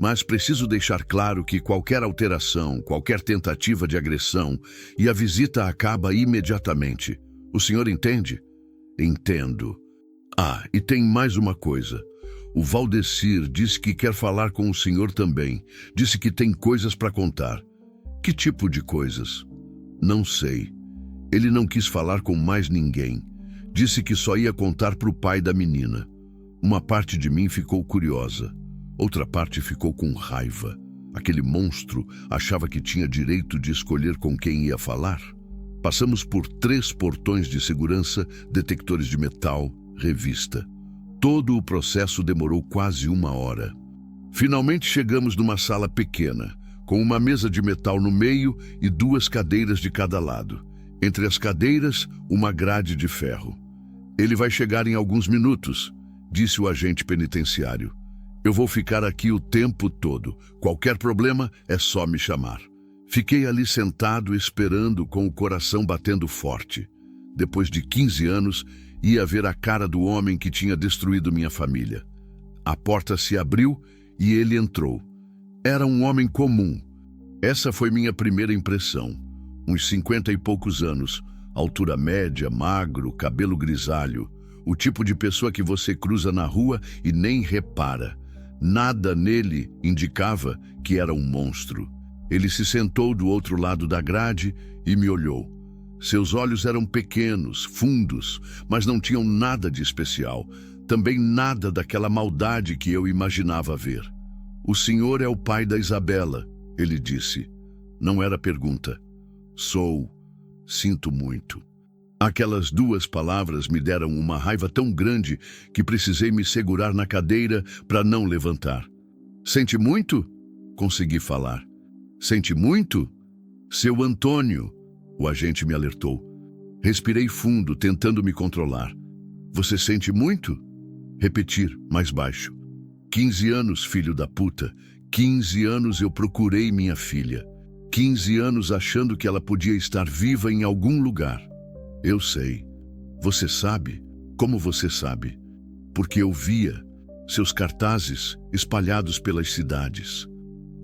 Mas preciso deixar claro que qualquer alteração, qualquer tentativa de agressão, e a visita acaba imediatamente. O senhor entende? Entendo. Ah, e tem mais uma coisa. O Valdecir disse que quer falar com o senhor também. Disse que tem coisas para contar. Que tipo de coisas? Não sei. Ele não quis falar com mais ninguém. Disse que só ia contar para o pai da menina. Uma parte de mim ficou curiosa. Outra parte ficou com raiva. Aquele monstro achava que tinha direito de escolher com quem ia falar. Passamos por 3 portões de segurança, detectores de metal, revista. Todo o processo demorou quase 1 hora. Finalmente chegamos numa sala pequena, com uma mesa de metal no meio e 2 cadeiras de cada lado. Entre as cadeiras, uma grade de ferro. Ele vai chegar em alguns minutos, disse o agente penitenciário. Eu vou ficar aqui o tempo todo. Qualquer problema é só me chamar. Fiquei ali sentado esperando com o coração batendo forte. Depois de 15 anos, ia ver a cara do homem que tinha destruído minha família. A porta se abriu e ele entrou. Era um homem comum. Essa foi minha primeira impressão. Uns 50 e poucos anos, altura média, magro, cabelo grisalho. O tipo de pessoa que você cruza na rua e nem repara. Nada nele indicava que era um monstro. Ele se sentou do outro lado da grade e me olhou. Seus olhos eram pequenos, fundos, mas não tinham nada de especial. Também nada daquela maldade que eu imaginava ver. O senhor é o pai da Isabela, ele disse. Não era pergunta. Sou. Sinto muito. Aquelas 2 palavras me deram uma raiva tão grande que precisei me segurar na cadeira para não levantar. Sente muito? Consegui falar. Sente muito? Seu Antônio, o agente me alertou. Respirei fundo, tentando me controlar. Você sente muito? Repetir, mais baixo. 15 anos, filho da puta. 15 anos eu procurei minha filha. 15 anos achando que ela podia estar viva em algum lugar. Eu sei. Você sabe? Como você sabe? Porque eu via seus cartazes espalhados pelas cidades.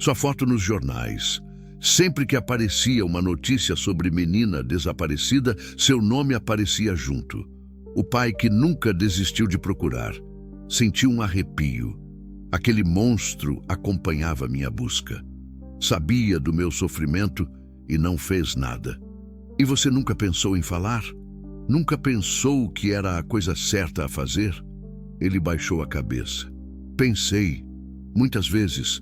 Sua foto nos jornais. Sempre que aparecia uma notícia sobre menina desaparecida, seu nome aparecia junto. O pai que nunca desistiu de procurar. Senti um arrepio. Aquele monstro acompanhava minha busca. Sabia do meu sofrimento e não fez nada. E você nunca pensou em falar? Nunca pensou que era a coisa certa a fazer? Ele baixou a cabeça. Pensei, muitas vezes,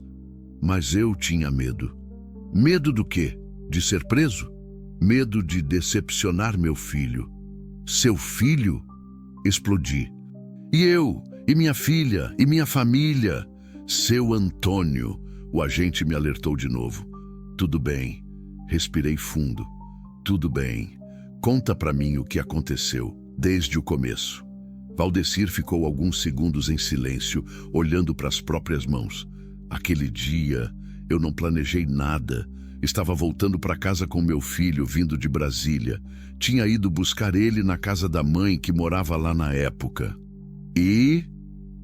mas eu tinha medo. Medo do quê? De ser preso? Medo de decepcionar meu filho. Seu filho? Explodi. E eu? E minha filha? E minha família? Seu Antônio, o agente me alertou de novo. Tudo bem. Respirei fundo. Tudo bem. Conta pra mim o que aconteceu, desde o começo. Valdecir ficou alguns segundos em silêncio, olhando para as próprias mãos. Aquele dia, eu não planejei nada. Estava voltando para casa com meu filho, vindo de Brasília. Tinha ido buscar ele na casa da mãe, que morava lá na época. E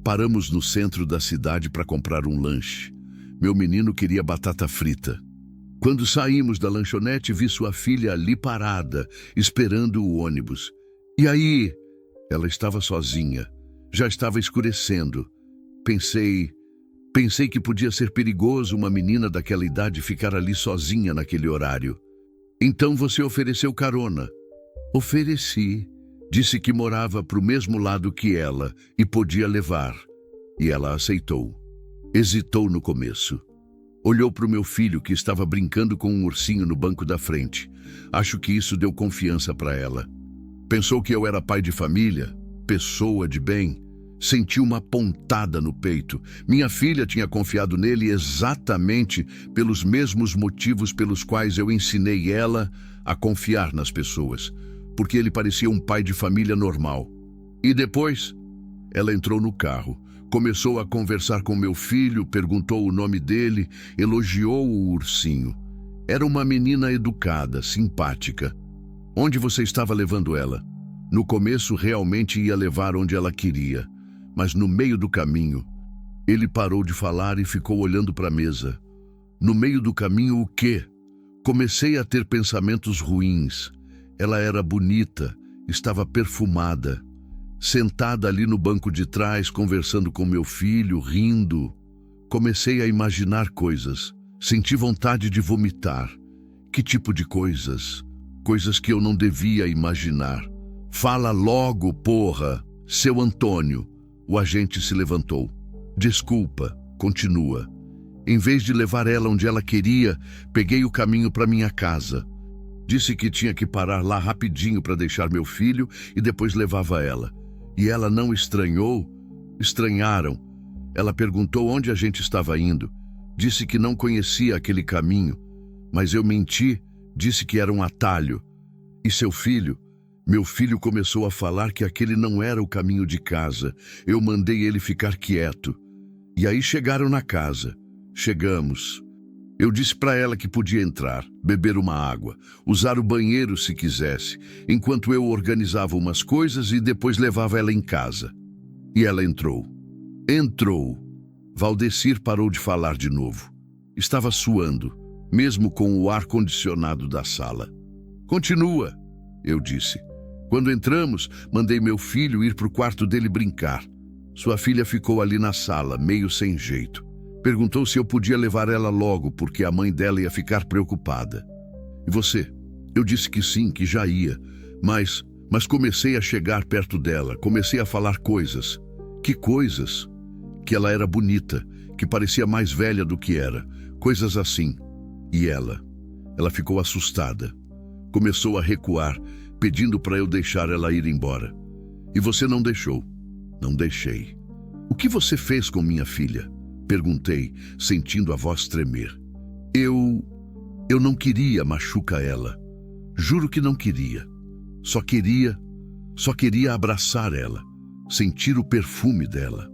paramos no centro da cidade para comprar um lanche. Meu menino queria batata frita. Quando saímos da lanchonete, vi sua filha ali parada, esperando o ônibus. E aí? Ela estava sozinha. Já estava escurecendo. Pensei que podia ser perigoso uma menina daquela idade ficar ali sozinha naquele horário. Então você ofereceu carona. Ofereci. Disse que morava para o mesmo lado que ela e podia levar. E ela aceitou. Hesitou no começo. Olhou para o meu filho, que estava brincando com um ursinho no banco da frente. Acho que isso deu confiança para ela. Pensou que eu era pai de família, pessoa de bem. Senti uma pontada no peito. Minha filha tinha confiado nele exatamente pelos mesmos motivos pelos quais eu ensinei ela a confiar nas pessoas. Porque ele parecia um pai de família normal. E depois, ela entrou no carro. Começou a conversar com meu filho, perguntou o nome dele, elogiou o ursinho. Era uma menina educada, simpática. Onde você estava levando ela? No começo realmente ia levar onde ela queria, mas no meio do caminho, ele parou de falar e ficou olhando para a mesa. No meio do caminho, o quê? Comecei a ter pensamentos ruins. Ela era bonita, estava perfumada. Sentada ali no banco de trás, conversando com meu filho, rindo. Comecei a imaginar coisas. Senti vontade de vomitar. Que tipo de coisas? Coisas que eu não devia imaginar. Fala logo, porra! Seu Antônio. O agente se levantou. Desculpa, continua. Em vez de levar ela onde ela queria, peguei o caminho para minha casa. Disse que tinha que parar lá rapidinho para deixar meu filho e depois levava ela. E ela não estranhou, Estranharam. Ela perguntou onde a gente estava indo. Disse que não conhecia aquele caminho, mas eu menti, disse que era um atalho. E seu filho? Meu filho começou a falar que aquele não era o caminho de casa. Eu mandei ele ficar quieto. E aí chegaram na casa. Chegamos. Eu disse para ela que podia entrar, beber uma água, usar o banheiro se quisesse, enquanto eu organizava umas coisas e depois levava ela em casa. E ela entrou. Entrou. Valdecir parou de falar de novo. Estava suando, mesmo com o ar-condicionado da sala. Continua, eu disse. Quando entramos, mandei meu filho ir para o quarto dele brincar. Sua filha ficou ali na sala, meio sem jeito. Perguntou se eu podia levar ela logo, porque a mãe dela ia ficar preocupada. E você? Eu disse que sim, que já ia. Mas comecei a chegar perto dela, comecei a falar coisas. Que coisas? Que ela era bonita, que parecia mais velha do que era. Coisas assim. E ela ficou assustada. Começou a recuar, pedindo para eu deixar ela ir embora. E você não deixou. Não deixei. O que você fez com minha filha? Perguntei, sentindo a voz tremer. Eu não queria machucar ela. Juro que não queria. Só queria abraçar ela, sentir o perfume dela.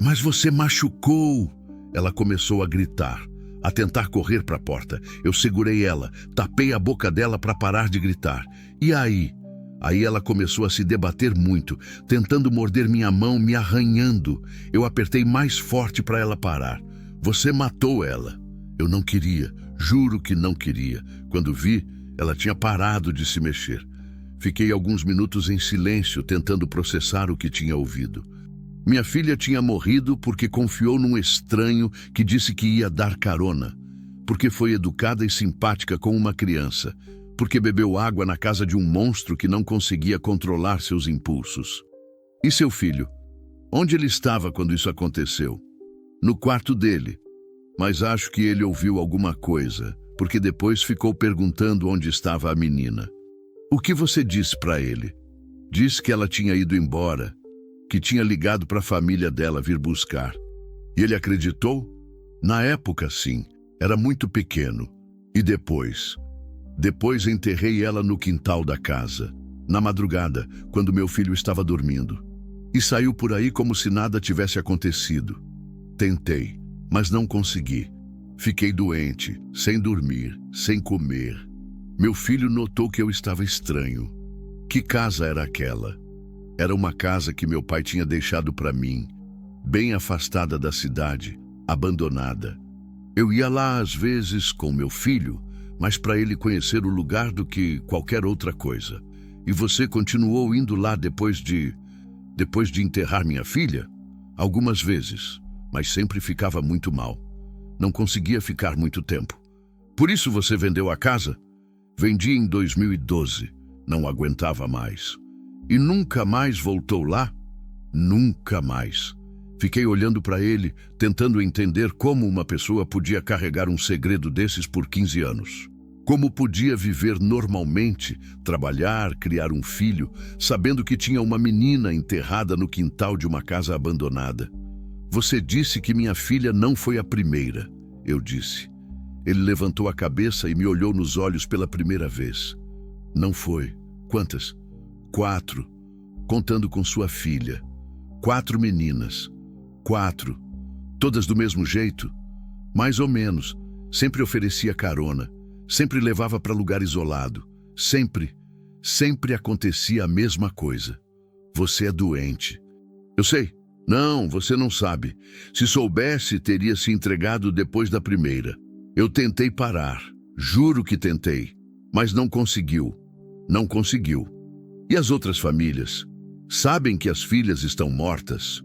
Mas você machucou! Ela começou a gritar, a tentar correr para a porta. Eu segurei ela, tapei a boca dela para parar de gritar. E aí? Aí ela começou a se debater muito, tentando morder minha mão, me arranhando. Eu apertei mais forte para ela parar. Você matou ela. Eu não queria, juro que não queria. Quando vi, ela tinha parado de se mexer. Fiquei alguns minutos em silêncio, tentando processar o que tinha ouvido. Minha filha tinha morrido porque confiou num estranho que disse que ia dar carona. Porque foi educada e simpática com uma criança. Porque bebeu água na casa de um monstro que não conseguia controlar seus impulsos. E seu filho? Onde ele estava quando isso aconteceu? No quarto dele. Mas acho que ele ouviu alguma coisa, porque depois ficou perguntando onde estava a menina. O que você disse para ele? Disse que ela tinha ido embora, que tinha ligado para a família dela vir buscar. E ele acreditou? Na época, sim. Era muito pequeno. E depois? Depois enterrei ela no quintal da casa, na madrugada, quando meu filho estava dormindo. E saiu por aí como se nada tivesse acontecido. Tentei, mas não consegui. Fiquei doente, sem dormir, sem comer. Meu filho notou que eu estava estranho. Que casa era aquela? Era uma casa que meu pai tinha deixado para mim, bem afastada da cidade, abandonada. Eu ia lá às vezes com meu filho, mas para ele conhecer o lugar do que qualquer outra coisa. E você continuou indo lá depois de enterrar minha filha? Algumas vezes, mas sempre ficava muito mal. Não conseguia ficar muito tempo. Por isso você vendeu a casa? Vendi em 2012. Não aguentava mais. E nunca mais voltou lá? Nunca mais. Fiquei olhando para ele, tentando entender como uma pessoa podia carregar um segredo desses por 15 anos. Como podia viver normalmente, trabalhar, criar um filho, sabendo que tinha uma menina enterrada no quintal de uma casa abandonada. Você disse que minha filha não foi a primeira, eu disse. Ele levantou a cabeça e me olhou nos olhos pela primeira vez. Não foi. Quantas? 4, contando com sua filha. 4 meninas. 4. Todas do mesmo jeito? Mais ou menos. Sempre oferecia carona. Sempre levava para lugar isolado. Sempre acontecia a mesma coisa. Você é doente. Eu sei. Não, você não sabe. Se soubesse, teria se entregado depois da primeira. Eu tentei parar. Juro que tentei. Mas não conseguiu. Não conseguiu. E as outras famílias? Sabem que as filhas estão mortas?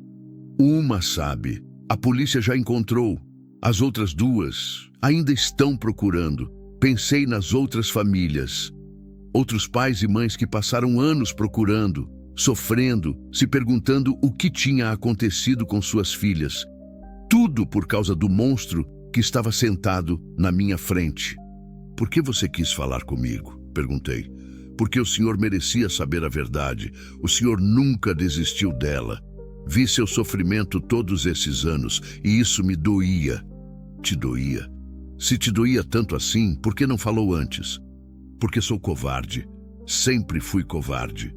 Uma sabe. A polícia já encontrou. As outras 2 ainda estão procurando. Pensei nas outras famílias. Outros pais e mães que passaram anos procurando, sofrendo, se perguntando o que tinha acontecido com suas filhas. Tudo por causa do monstro que estava sentado na minha frente. Por que você quis falar comigo? Perguntei. Porque o senhor merecia saber a verdade. O senhor nunca desistiu dela. Vi seu sofrimento todos esses anos e isso me doía. Te doía? Se te doía tanto assim, por que não falou antes? Porque sou covarde. Sempre fui covarde.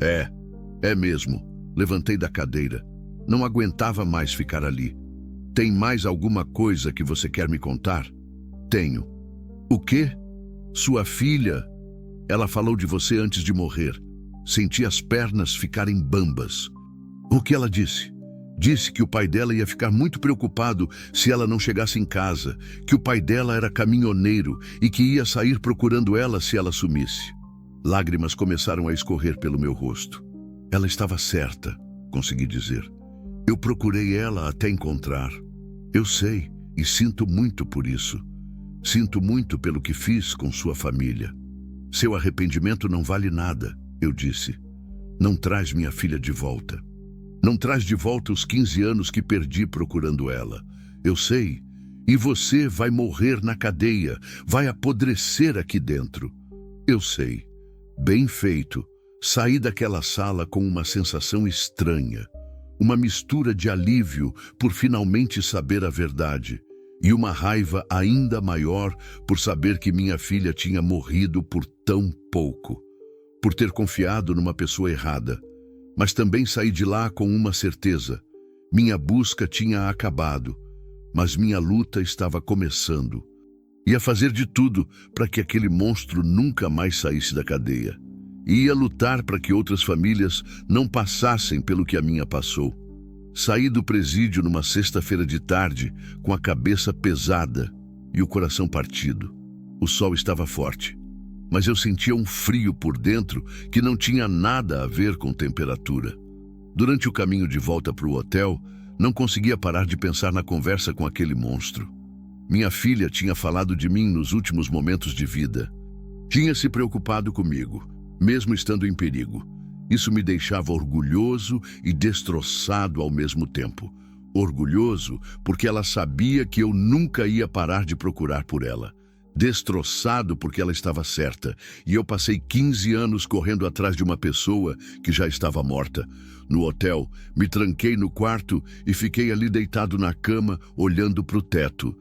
É mesmo. Levantei da cadeira. Não aguentava mais ficar ali. Tem mais alguma coisa que você quer me contar? Tenho. O quê? Sua filha. Ela falou de você antes de morrer. Senti as pernas ficarem bambas. O que ela disse? Disse que o pai dela ia ficar muito preocupado se ela não chegasse em casa, que o pai dela era caminhoneiro e que ia sair procurando ela se ela sumisse. Lágrimas começaram a escorrer pelo meu rosto. Ela estava certa, consegui dizer. Eu procurei ela até encontrar. Eu sei e sinto muito por isso. Sinto muito pelo que fiz com sua família. Seu arrependimento não vale nada, eu disse. Não traz minha filha de volta. Não traz de volta os 15 anos que perdi procurando ela. Eu sei. E você vai morrer na cadeia, vai apodrecer aqui dentro. Eu sei. Bem feito. Saí daquela sala com uma sensação estranha. Uma mistura de alívio por finalmente saber a verdade. E uma raiva ainda maior por saber que minha filha tinha morrido por tão pouco. Por ter confiado numa pessoa errada. Mas também saí de lá com uma certeza. Minha busca tinha acabado, mas minha luta estava começando. Ia fazer de tudo para que aquele monstro nunca mais saísse da cadeia. E ia lutar para que outras famílias não passassem pelo que a minha passou. Saí do presídio numa sexta-feira de tarde, com a cabeça pesada e o coração partido. O sol estava forte. Mas eu sentia um frio por dentro que não tinha nada a ver com temperatura. Durante o caminho de volta para o hotel, não conseguia parar de pensar na conversa com aquele monstro. Minha filha tinha falado de mim nos últimos momentos de vida. Tinha se preocupado comigo, mesmo estando em perigo. Isso me deixava orgulhoso e destroçado ao mesmo tempo. Orgulhoso porque ela sabia que eu nunca ia parar de procurar por ela. Destroçado porque ela estava certa, e eu passei 15 anos correndo atrás de uma pessoa que já estava morta. No hotel, me tranquei no quarto e fiquei ali deitado na cama, olhando para o teto.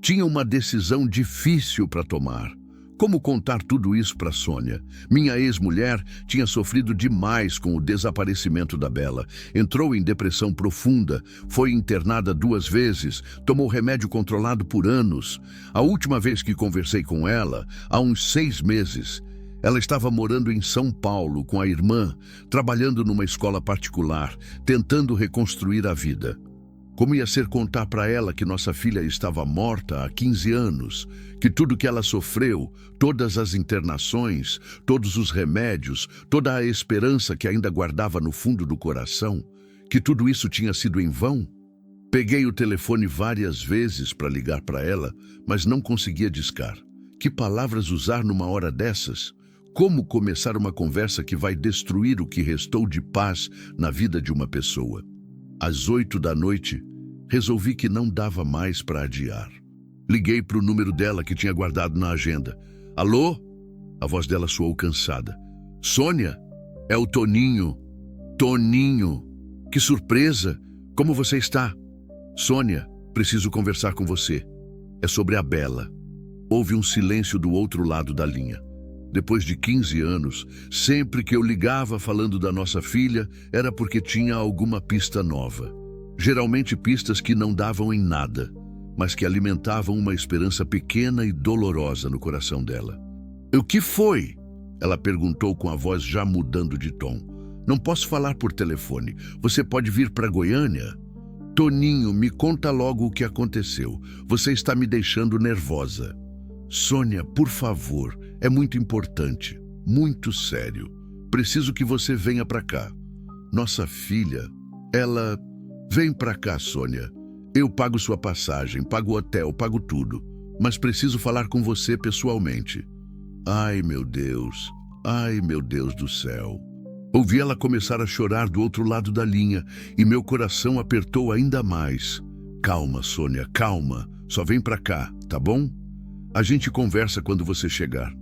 Tinha uma decisão difícil para tomar. Como contar tudo isso para Sônia? Minha ex-mulher tinha sofrido demais com o desaparecimento da Bela. Entrou em depressão profunda, foi internada 2 vezes, tomou remédio controlado por anos. A última vez que conversei com ela, há uns 6 meses, ela estava morando em São Paulo com a irmã, trabalhando numa escola particular, tentando reconstruir a vida. Como ia ser contar para ela que nossa filha estava morta há 15 anos, que tudo que ela sofreu, todas as internações, todos os remédios, toda a esperança que ainda guardava no fundo do coração, que tudo isso tinha sido em vão? Peguei o telefone várias vezes para ligar para ela, mas não conseguia discar. Que palavras usar numa hora dessas? Como começar uma conversa que vai destruir o que restou de paz na vida de uma pessoa? Às 8 da noite, resolvi que não dava mais para adiar. Liguei para o número dela que tinha guardado na agenda. Alô? A voz dela soou cansada. Sônia? É o Toninho. Toninho. Que surpresa! Como você está? Sônia, preciso conversar com você. É sobre a Bela. Houve um silêncio do outro lado da linha. Depois de 15 anos, sempre que eu ligava falando da nossa filha, era porque tinha alguma pista nova. Geralmente pistas que não davam em nada, mas que alimentavam uma esperança pequena e dolorosa no coração dela. O que foi? Ela perguntou com a voz já mudando de tom. Não posso falar por telefone. Você pode vir para Goiânia? Toninho, me conta logo o que aconteceu. Você está me deixando nervosa. Sônia, por favor, é muito importante, muito sério. Preciso que você venha para cá. Nossa filha, ela... Vem para cá, Sônia. Eu pago sua passagem, pago o hotel, pago tudo. Mas preciso falar com você pessoalmente. Ai, meu Deus do céu. Ouvi ela começar a chorar do outro lado da linha e meu coração apertou ainda mais. Calma, Sônia, calma. Só vem para cá, tá bom? A gente conversa quando você chegar.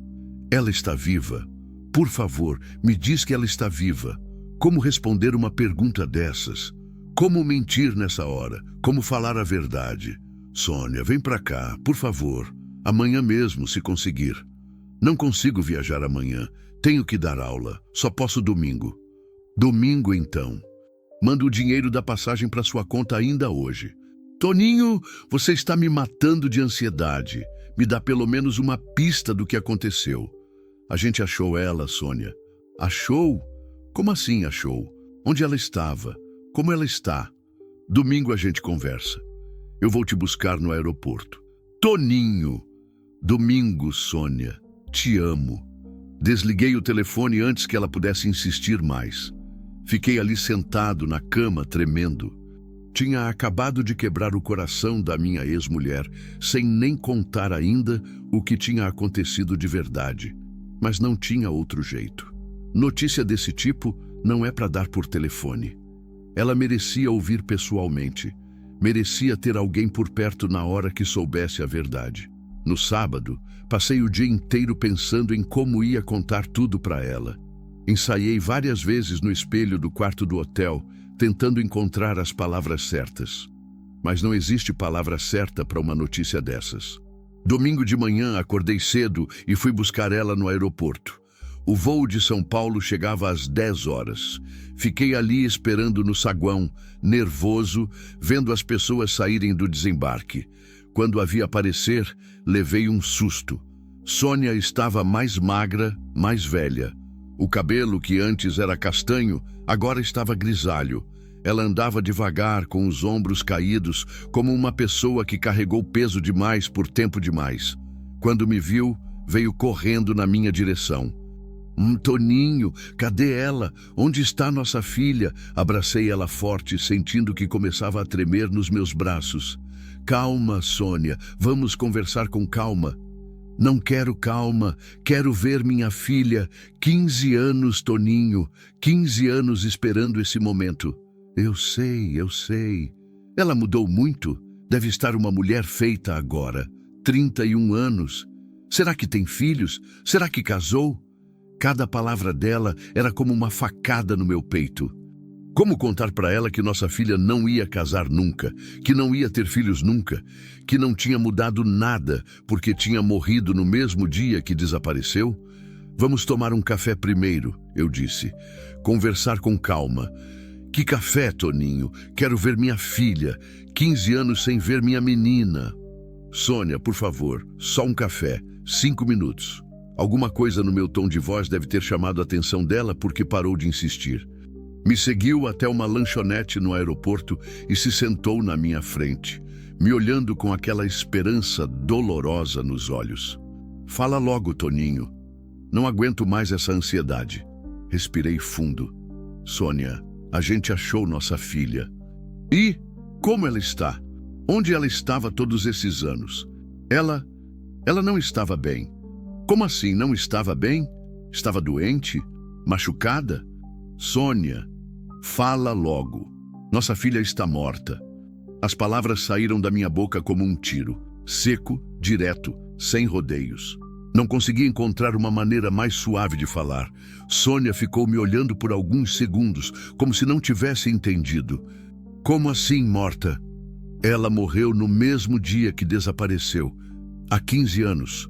Ela está viva. Por favor, me diz que ela está viva. Como responder uma pergunta dessas? Como mentir nessa hora? Como falar a verdade? Sônia, vem pra cá, por favor. Amanhã mesmo, se conseguir. Não consigo viajar amanhã. Tenho que dar aula. Só posso domingo. Domingo, então. Manda o dinheiro da passagem para sua conta ainda hoje. Toninho, você está me matando de ansiedade. Me dá pelo menos uma pista do que aconteceu. A gente achou ela, Sônia. Achou? Como assim achou? Onde ela estava? Como ela está? Domingo a gente conversa. Eu vou te buscar no aeroporto. Toninho! Domingo, Sônia. Te amo. Desliguei o telefone antes que ela pudesse insistir mais. Fiquei ali sentado na cama, tremendo. Tinha acabado de quebrar o coração da minha ex-mulher, sem nem contar ainda o que tinha acontecido de verdade. Mas não tinha outro jeito. Notícia desse tipo não é para dar por telefone. Ela merecia ouvir pessoalmente. Merecia ter alguém por perto na hora que soubesse a verdade. No sábado, passei o dia inteiro pensando em como ia contar tudo para ela. Ensaiei várias vezes no espelho do quarto do hotel, tentando encontrar as palavras certas. Mas não existe palavra certa para uma notícia dessas. Domingo de manhã acordei cedo e fui buscar ela no aeroporto. O voo de São Paulo chegava às 10 horas. Fiquei ali esperando no saguão, nervoso, vendo as pessoas saírem do desembarque. Quando a vi aparecer, levei um susto. Sônia estava mais magra, mais velha. O cabelo, que antes era castanho, agora estava grisalho. Ela andava devagar, com os ombros caídos, como uma pessoa que carregou peso demais por tempo demais. Quando me viu, veio correndo na minha direção. Toninho, cadê ela? Onde está nossa filha? Abracei ela forte, sentindo que começava a tremer nos meus braços. Calma, Sônia, vamos conversar com calma. Não quero calma, quero ver minha filha. 15 anos, Toninho, 15 anos esperando esse momento. Eu sei. Ela mudou muito. Deve estar uma mulher feita agora. 31 anos. Será que tem filhos? Será que casou? Cada palavra dela era como uma facada no meu peito. Como contar para ela que nossa filha não ia casar nunca, que não ia ter filhos nunca, que não tinha mudado nada porque tinha morrido no mesmo dia que desapareceu? Vamos tomar um café primeiro, eu disse. Conversar com calma. Que café, Toninho? Quero ver minha filha. 15 anos sem ver minha menina. Sônia, por favor, só um café. 5 minutos. Alguma coisa no meu tom de voz deve ter chamado a atenção dela porque parou de insistir. Me seguiu até uma lanchonete no aeroporto e se sentou na minha frente, me olhando com aquela esperança dolorosa nos olhos. Fala logo, Toninho. Não aguento mais essa ansiedade. Respirei fundo. Sônia, a gente achou nossa filha. E como ela está? Onde ela estava todos esses anos? Ela não estava bem. Como assim não estava bem? Estava doente? Machucada? Sônia, fala logo. Nossa filha está morta. As palavras saíram da minha boca como um tiro, seco, direto, sem rodeios. Não consegui encontrar uma maneira mais suave de falar. Sônia ficou me olhando por alguns segundos, como se não tivesse entendido. Como assim, morta? Ela morreu no mesmo dia que desapareceu, há 15 anos.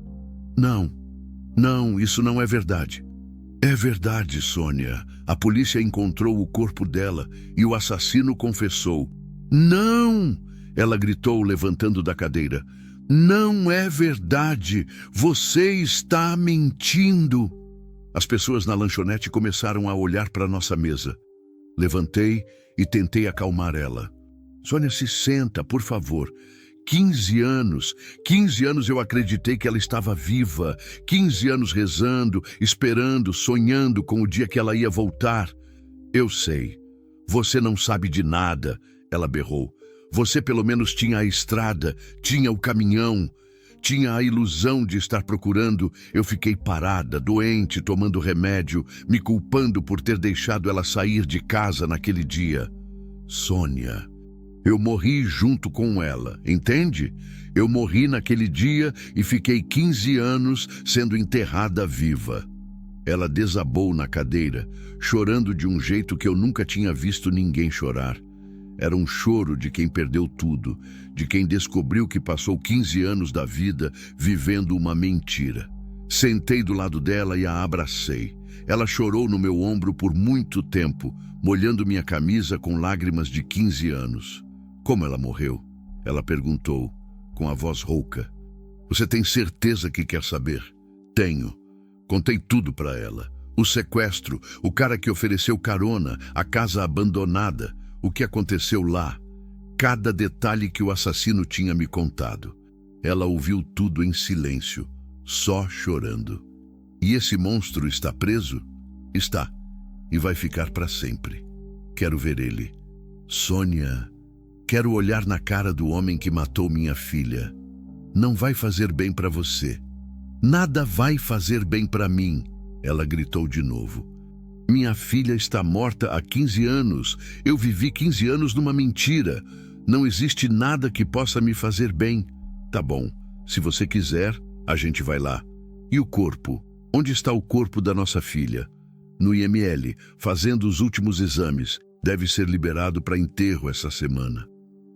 Não, isso não é verdade. É verdade, Sônia. A polícia encontrou o corpo dela e o assassino confessou. Não! Ela gritou, levantando da cadeira. Não é verdade! Você está mentindo! As pessoas na lanchonete começaram a olhar para nossa mesa. Levantei e tentei acalmar ela. Sônia, se senta, por favor. 15 anos eu acreditei que ela estava viva. 15 anos rezando, esperando, sonhando com o dia que ela ia voltar. Eu sei. Você não sabe de nada, ela berrou. Você pelo menos tinha a estrada, tinha o caminhão, tinha a ilusão de estar procurando. Eu fiquei parada, doente, tomando remédio, me culpando por ter deixado ela sair de casa naquele dia. Sônia, eu morri junto com ela, entende? Eu morri naquele dia e fiquei 15 anos sendo enterrada viva. Ela desabou na cadeira, chorando de um jeito que eu nunca tinha visto ninguém chorar. Era um choro de quem perdeu tudo, de quem descobriu que passou 15 anos da vida vivendo uma mentira. Sentei do lado dela e a abracei. Ela chorou no meu ombro por muito tempo, molhando minha camisa com lágrimas de 15 anos. Como ela morreu? Ela perguntou, com a voz rouca. Você tem certeza que quer saber? Tenho. Contei tudo para ela. O sequestro, o cara que ofereceu carona, a casa abandonada, o que aconteceu lá. Cada detalhe que o assassino tinha me contado. Ela ouviu tudo em silêncio, só chorando. E esse monstro está preso? Está. E vai ficar para sempre. Quero ver ele. Sônia, quero olhar na cara do homem que matou minha filha. Não vai fazer bem para você. Nada vai fazer bem para mim. Ela gritou de novo. Minha filha está morta há 15 anos. Eu vivi 15 anos numa mentira. Não existe nada que possa me fazer bem. Tá bom, se você quiser, a gente vai lá. E o corpo? Onde está o corpo da nossa filha? No IML, fazendo os últimos exames. Deve ser liberado para enterro essa semana.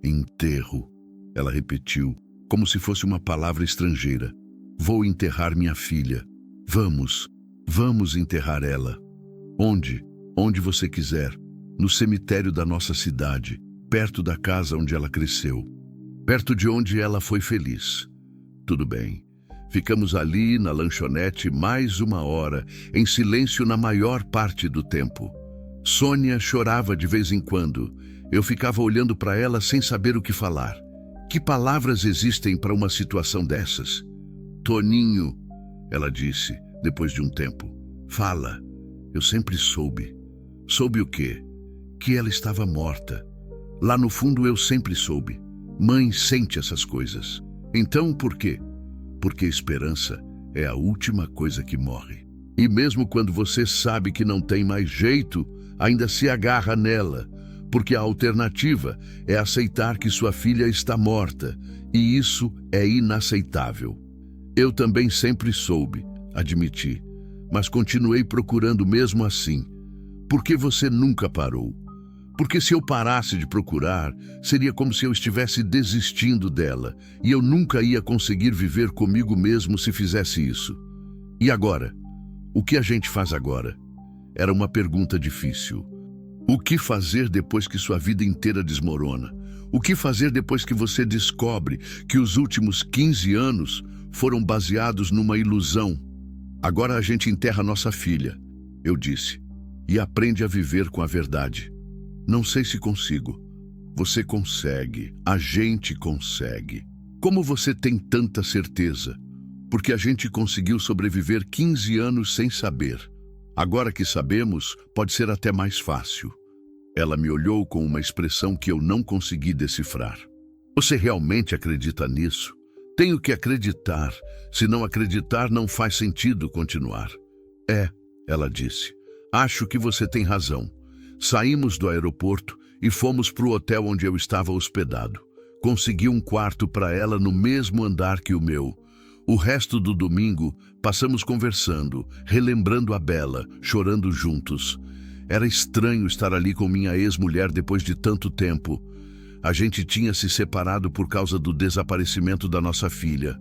Enterro, ela repetiu, como se fosse uma palavra estrangeira. Vou enterrar minha filha. Vamos enterrar ela. Onde? Onde você quiser. No cemitério da nossa cidade, perto da casa onde ela cresceu. Perto de onde ela foi feliz. Tudo bem. Ficamos ali na lanchonete mais 1 hora, em silêncio na maior parte do tempo. Sônia chorava de vez em quando. Eu ficava olhando para ela sem saber o que falar. Que palavras existem para uma situação dessas? Toninho, ela disse, depois de um tempo. Fala. Eu sempre soube. Soube o quê? Que ela estava morta. Lá no fundo eu sempre soube. Mãe sente essas coisas. Então por quê? Porque esperança é a última coisa que morre. E mesmo quando você sabe que não tem mais jeito, ainda se agarra nela, porque a alternativa é aceitar que sua filha está morta, e isso é inaceitável. Eu também sempre soube, admiti, mas continuei procurando mesmo assim. Por que você nunca parou? Porque se eu parasse de procurar, seria como se eu estivesse desistindo dela, e eu nunca ia conseguir viver comigo mesmo se fizesse isso. E agora? O que a gente faz agora? Era uma pergunta difícil. O que fazer depois que sua vida inteira desmorona? O que fazer depois que você descobre que os últimos 15 anos foram baseados numa ilusão? Agora a gente enterra nossa filha, eu disse, e aprende a viver com a verdade. Não sei se consigo. Você consegue. A gente consegue. Como você tem tanta certeza? Porque a gente conseguiu sobreviver 15 anos sem saber. Agora que sabemos, pode ser até mais fácil. Ela me olhou com uma expressão que eu não consegui decifrar. Você realmente acredita nisso? Tenho que acreditar. Se não acreditar, não faz sentido continuar. É, ela disse. Acho que você tem razão. Saímos do aeroporto e fomos para o hotel onde eu estava hospedado. Consegui um quarto para ela no mesmo andar que o meu. O resto do domingo passamos conversando, relembrando a Bela, chorando juntos. Era estranho estar ali com minha ex-mulher depois de tanto tempo. A gente tinha se separado por causa do desaparecimento da nossa filha.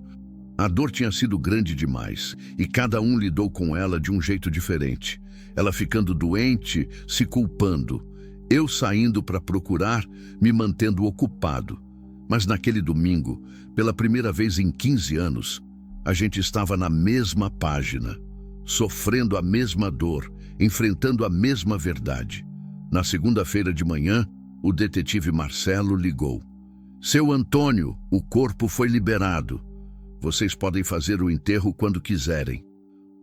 A dor tinha sido grande demais e cada um lidou com ela de um jeito diferente. Ela ficando doente, se culpando. Eu saindo para procurar, me mantendo ocupado. Mas naquele domingo, pela primeira vez em 15 anos, a gente estava na mesma página, sofrendo a mesma dor, enfrentando a mesma verdade. Na segunda-feira de manhã, o detetive Marcelo ligou. Seu Antônio, o corpo foi liberado. Vocês podem fazer o enterro quando quiserem.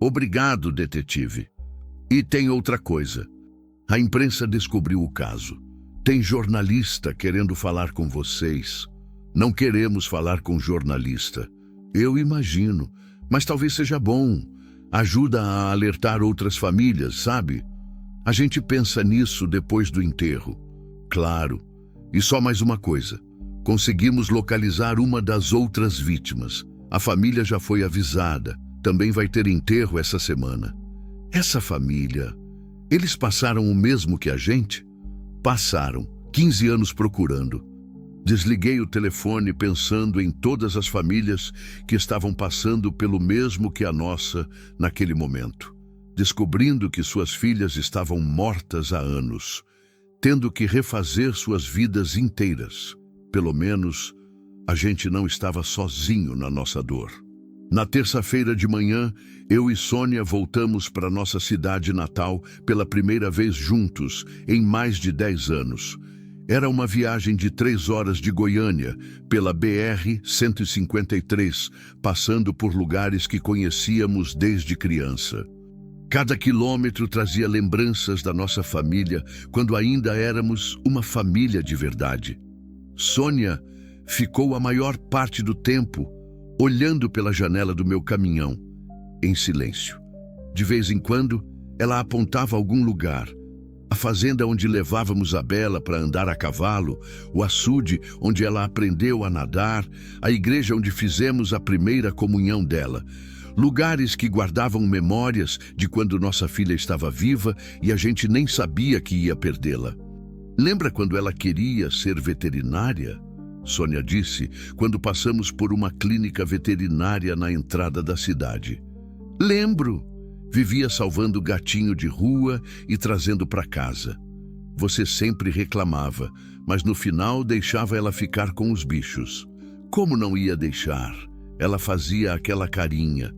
Obrigado, detetive. E tem outra coisa. A imprensa descobriu o caso. Tem jornalista querendo falar com vocês. Não queremos falar com jornalista. Eu imagino, mas talvez seja bom. Ajuda a alertar outras famílias, sabe? A gente pensa nisso depois do enterro. Claro. E só mais uma coisa. Conseguimos localizar uma das outras vítimas. A família já foi avisada. Também vai ter enterro essa semana. Essa família, eles passaram o mesmo que a gente? Passaram. 15 anos procurando. Desliguei o telefone pensando em todas as famílias que estavam passando pelo mesmo que a nossa naquele momento, descobrindo que suas filhas estavam mortas há anos, tendo que refazer suas vidas inteiras. Pelo menos, a gente não estava sozinho na nossa dor. Na terça-feira de manhã, eu e Sônia voltamos para nossa cidade natal pela primeira vez juntos em mais de 10 anos. Era uma viagem de 3 horas de Goiânia, pela BR-153, passando por lugares que conhecíamos desde criança. Cada quilômetro trazia lembranças da nossa família, quando ainda éramos uma família de verdade. Sônia ficou a maior parte do tempo olhando pela janela do meu caminhão, em silêncio. De vez em quando, ela apontava algum lugar: a fazenda onde levávamos a Bela para andar a cavalo, o açude onde ela aprendeu a nadar, a igreja onde fizemos a primeira comunhão dela. Lugares que guardavam memórias de quando nossa filha estava viva e a gente nem sabia que ia perdê-la. Lembra quando ela queria ser veterinária? Sônia disse, quando passamos por uma clínica veterinária na entrada da cidade. Lembro! Vivia salvando gatinho de rua e trazendo para casa. Você sempre reclamava, mas no final deixava ela ficar com os bichos. Como não ia deixar? Ela fazia aquela carinha.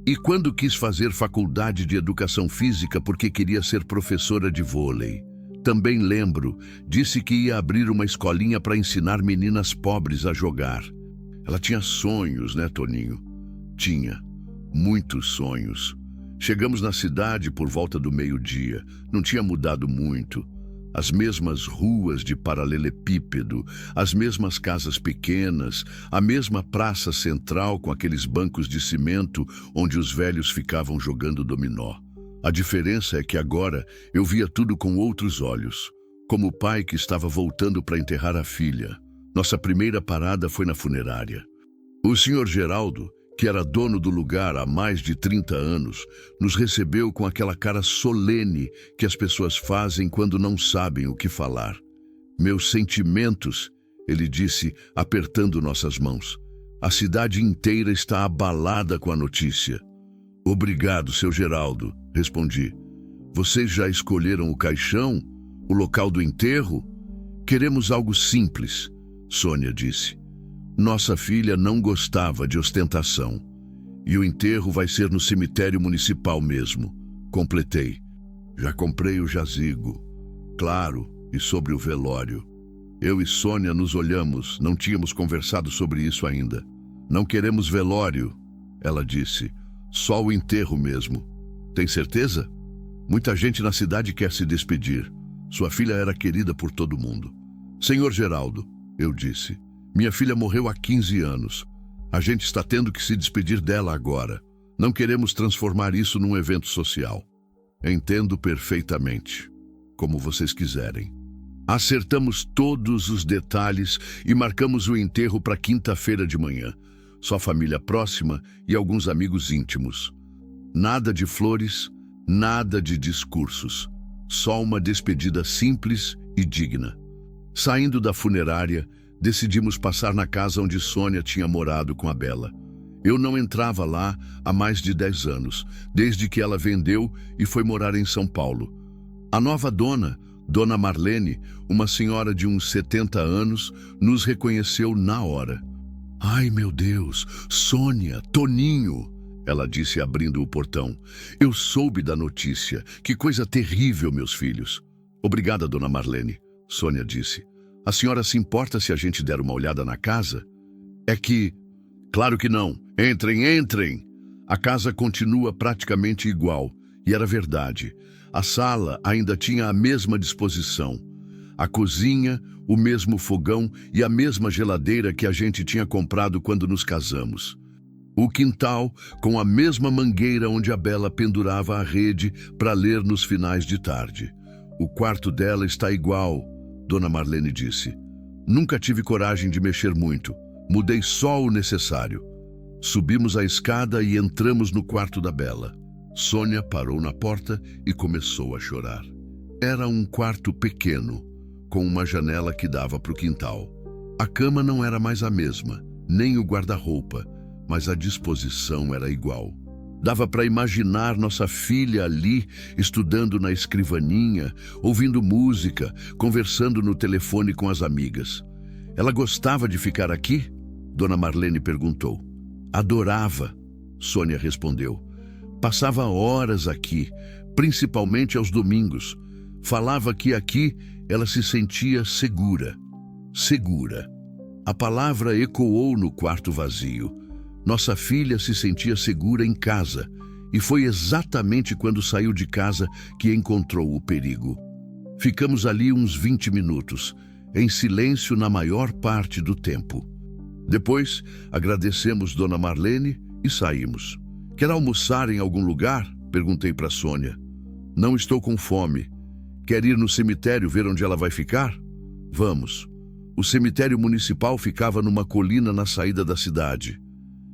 E quando quis fazer faculdade de educação física porque queria ser professora de vôlei. Também lembro, disse que ia abrir uma escolinha para ensinar meninas pobres a jogar. Ela tinha sonhos, né, Toninho? Tinha. Muitos sonhos. Chegamos na cidade por volta do meio-dia. Não tinha mudado muito. As mesmas ruas de paralelepípedo, as mesmas casas pequenas, a mesma praça central com aqueles bancos de cimento onde os velhos ficavam jogando dominó. A diferença é que agora eu via tudo com outros olhos, como o pai que estava voltando para enterrar a filha. Nossa primeira parada foi na funerária. O senhor Geraldo, que era dono do lugar há mais de 30 anos, nos recebeu com aquela cara solene que as pessoas fazem quando não sabem o que falar. Meus sentimentos, ele disse, apertando nossas mãos. A cidade inteira está abalada com a notícia. Obrigado, seu Geraldo, respondi. Vocês já escolheram o caixão? O local do enterro? Queremos algo simples, Sônia disse. Nossa filha não gostava de ostentação. E o enterro vai ser no cemitério municipal mesmo. Completei. Já comprei o jazigo. Claro, e sobre o velório. Eu e Sônia nos olhamos, não tínhamos conversado sobre isso ainda. Não queremos velório, ela disse. Só o enterro mesmo. Tem certeza? Muita gente na cidade quer se despedir. Sua filha era querida por todo mundo. Senhor Geraldo, eu disse, minha filha morreu há 15 anos. A gente está tendo que se despedir dela agora. Não queremos transformar isso num evento social. Entendo perfeitamente. Como vocês quiserem. Acertamos todos os detalhes e marcamos o enterro para quinta-feira de manhã. Só família próxima e alguns amigos íntimos. Nada de flores, nada de discursos. Só uma despedida simples e digna. Saindo da funerária, decidimos passar na casa onde Sônia tinha morado com a Bela. Eu não entrava lá há mais de 10 anos, desde que ela vendeu e foi morar em São Paulo. A nova dona, Dona Marlene, uma senhora de uns 70 anos, nos reconheceu na hora. Ai, meu Deus, Sônia, Toninho, ela disse abrindo o portão. Eu soube da notícia. Que coisa terrível, meus filhos. Obrigada, Dona Marlene, Sônia disse. A senhora se importa se a gente der uma olhada na casa? É que... Claro que não. Entrem, entrem. A casa continua praticamente igual. E era verdade. A sala ainda tinha a mesma disposição. A cozinha, o mesmo fogão e a mesma geladeira que a gente tinha comprado quando nos casamos. O quintal, com a mesma mangueira onde a Bela pendurava a rede para ler nos finais de tarde. O quarto dela está igual, Dona Marlene disse. Nunca tive coragem de mexer muito. Mudei só o necessário. Subimos a escada e entramos no quarto da Bela. Sônia parou na porta e começou a chorar. Era um quarto pequeno, com uma janela que dava para o quintal. A cama não era mais a mesma, nem o guarda-roupa, mas a disposição era igual. Dava para imaginar nossa filha ali, estudando na escrivaninha, ouvindo música, conversando no telefone com as amigas. Ela gostava de ficar aqui? Dona Marlene perguntou. Adorava, Sônia respondeu. Passava horas aqui, principalmente aos domingos. Falava que aqui ela se sentia segura. Segura. A palavra ecoou no quarto vazio. Nossa filha se sentia segura em casa, e foi exatamente quando saiu de casa que encontrou o perigo. Ficamos ali uns 20 minutos, em silêncio na maior parte do tempo. Depois, agradecemos Dona Marlene e saímos. Quer almoçar em algum lugar? Perguntei para Sônia. Não estou com fome. Quer ir no cemitério ver onde ela vai ficar? Vamos. O cemitério municipal ficava numa colina na saída da cidade.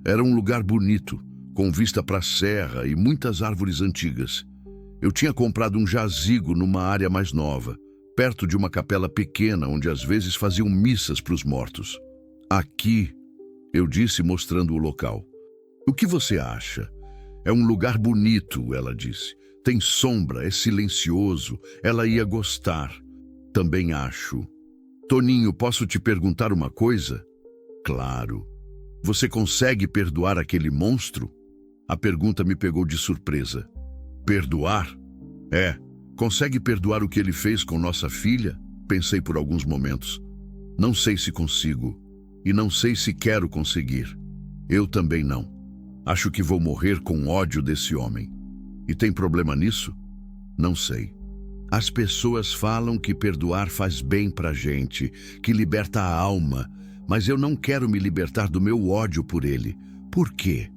Era um lugar bonito, com vista para a serra e muitas árvores antigas. Eu tinha comprado um jazigo numa área mais nova, perto de uma capela pequena onde às vezes faziam missas para os mortos. Aqui, eu disse mostrando o local. O que você acha? É um lugar bonito, ela disse. Tem sombra, é silencioso, ela ia gostar. Também acho. Toninho, posso te perguntar uma coisa? Claro. Você consegue perdoar aquele monstro? A pergunta me pegou de surpresa. Perdoar? É. Consegue perdoar o que ele fez com nossa filha? Pensei por alguns momentos. Não sei se consigo. E não sei se quero conseguir. Eu também não. Acho que vou morrer com ódio desse homem. E tem problema nisso? Não sei. As pessoas falam que perdoar faz bem pra gente, que liberta a alma, mas eu não quero me libertar do meu ódio por ele. Por quê?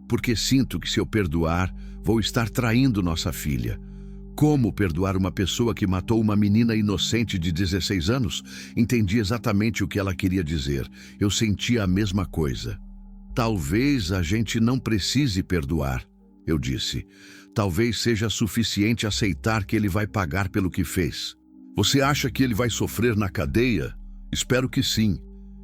Porque sinto que se eu perdoar, vou estar traindo nossa filha. Como perdoar uma pessoa que matou uma menina inocente de 16 anos? Entendi exatamente o que ela queria dizer. Eu sentia a mesma coisa. Talvez a gente não precise perdoar, eu disse. Talvez seja suficiente aceitar que ele vai pagar pelo que fez. Você acha que ele vai sofrer na cadeia? Espero que sim.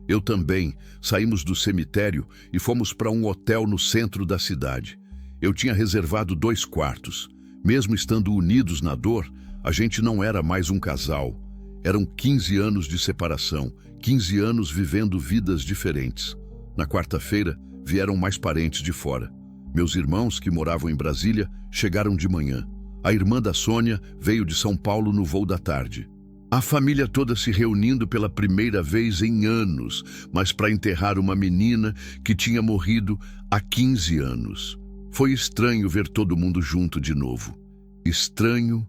Eu também. Saímos do cemitério e fomos para um hotel no centro da cidade. Eu tinha reservado 2 quartos. Mesmo estando unidos na dor, a gente não era mais um casal. Eram 15 anos de separação, 15 anos vivendo vidas diferentes. Na quarta-feira, vieram mais parentes de fora. Meus irmãos, que moravam em Brasília, chegaram de manhã. A irmã da Sônia veio de São Paulo no voo da tarde. A família toda se reunindo pela primeira vez em anos, mas para enterrar uma menina que tinha morrido há 15 anos. Foi estranho ver todo mundo junto de novo. Estranho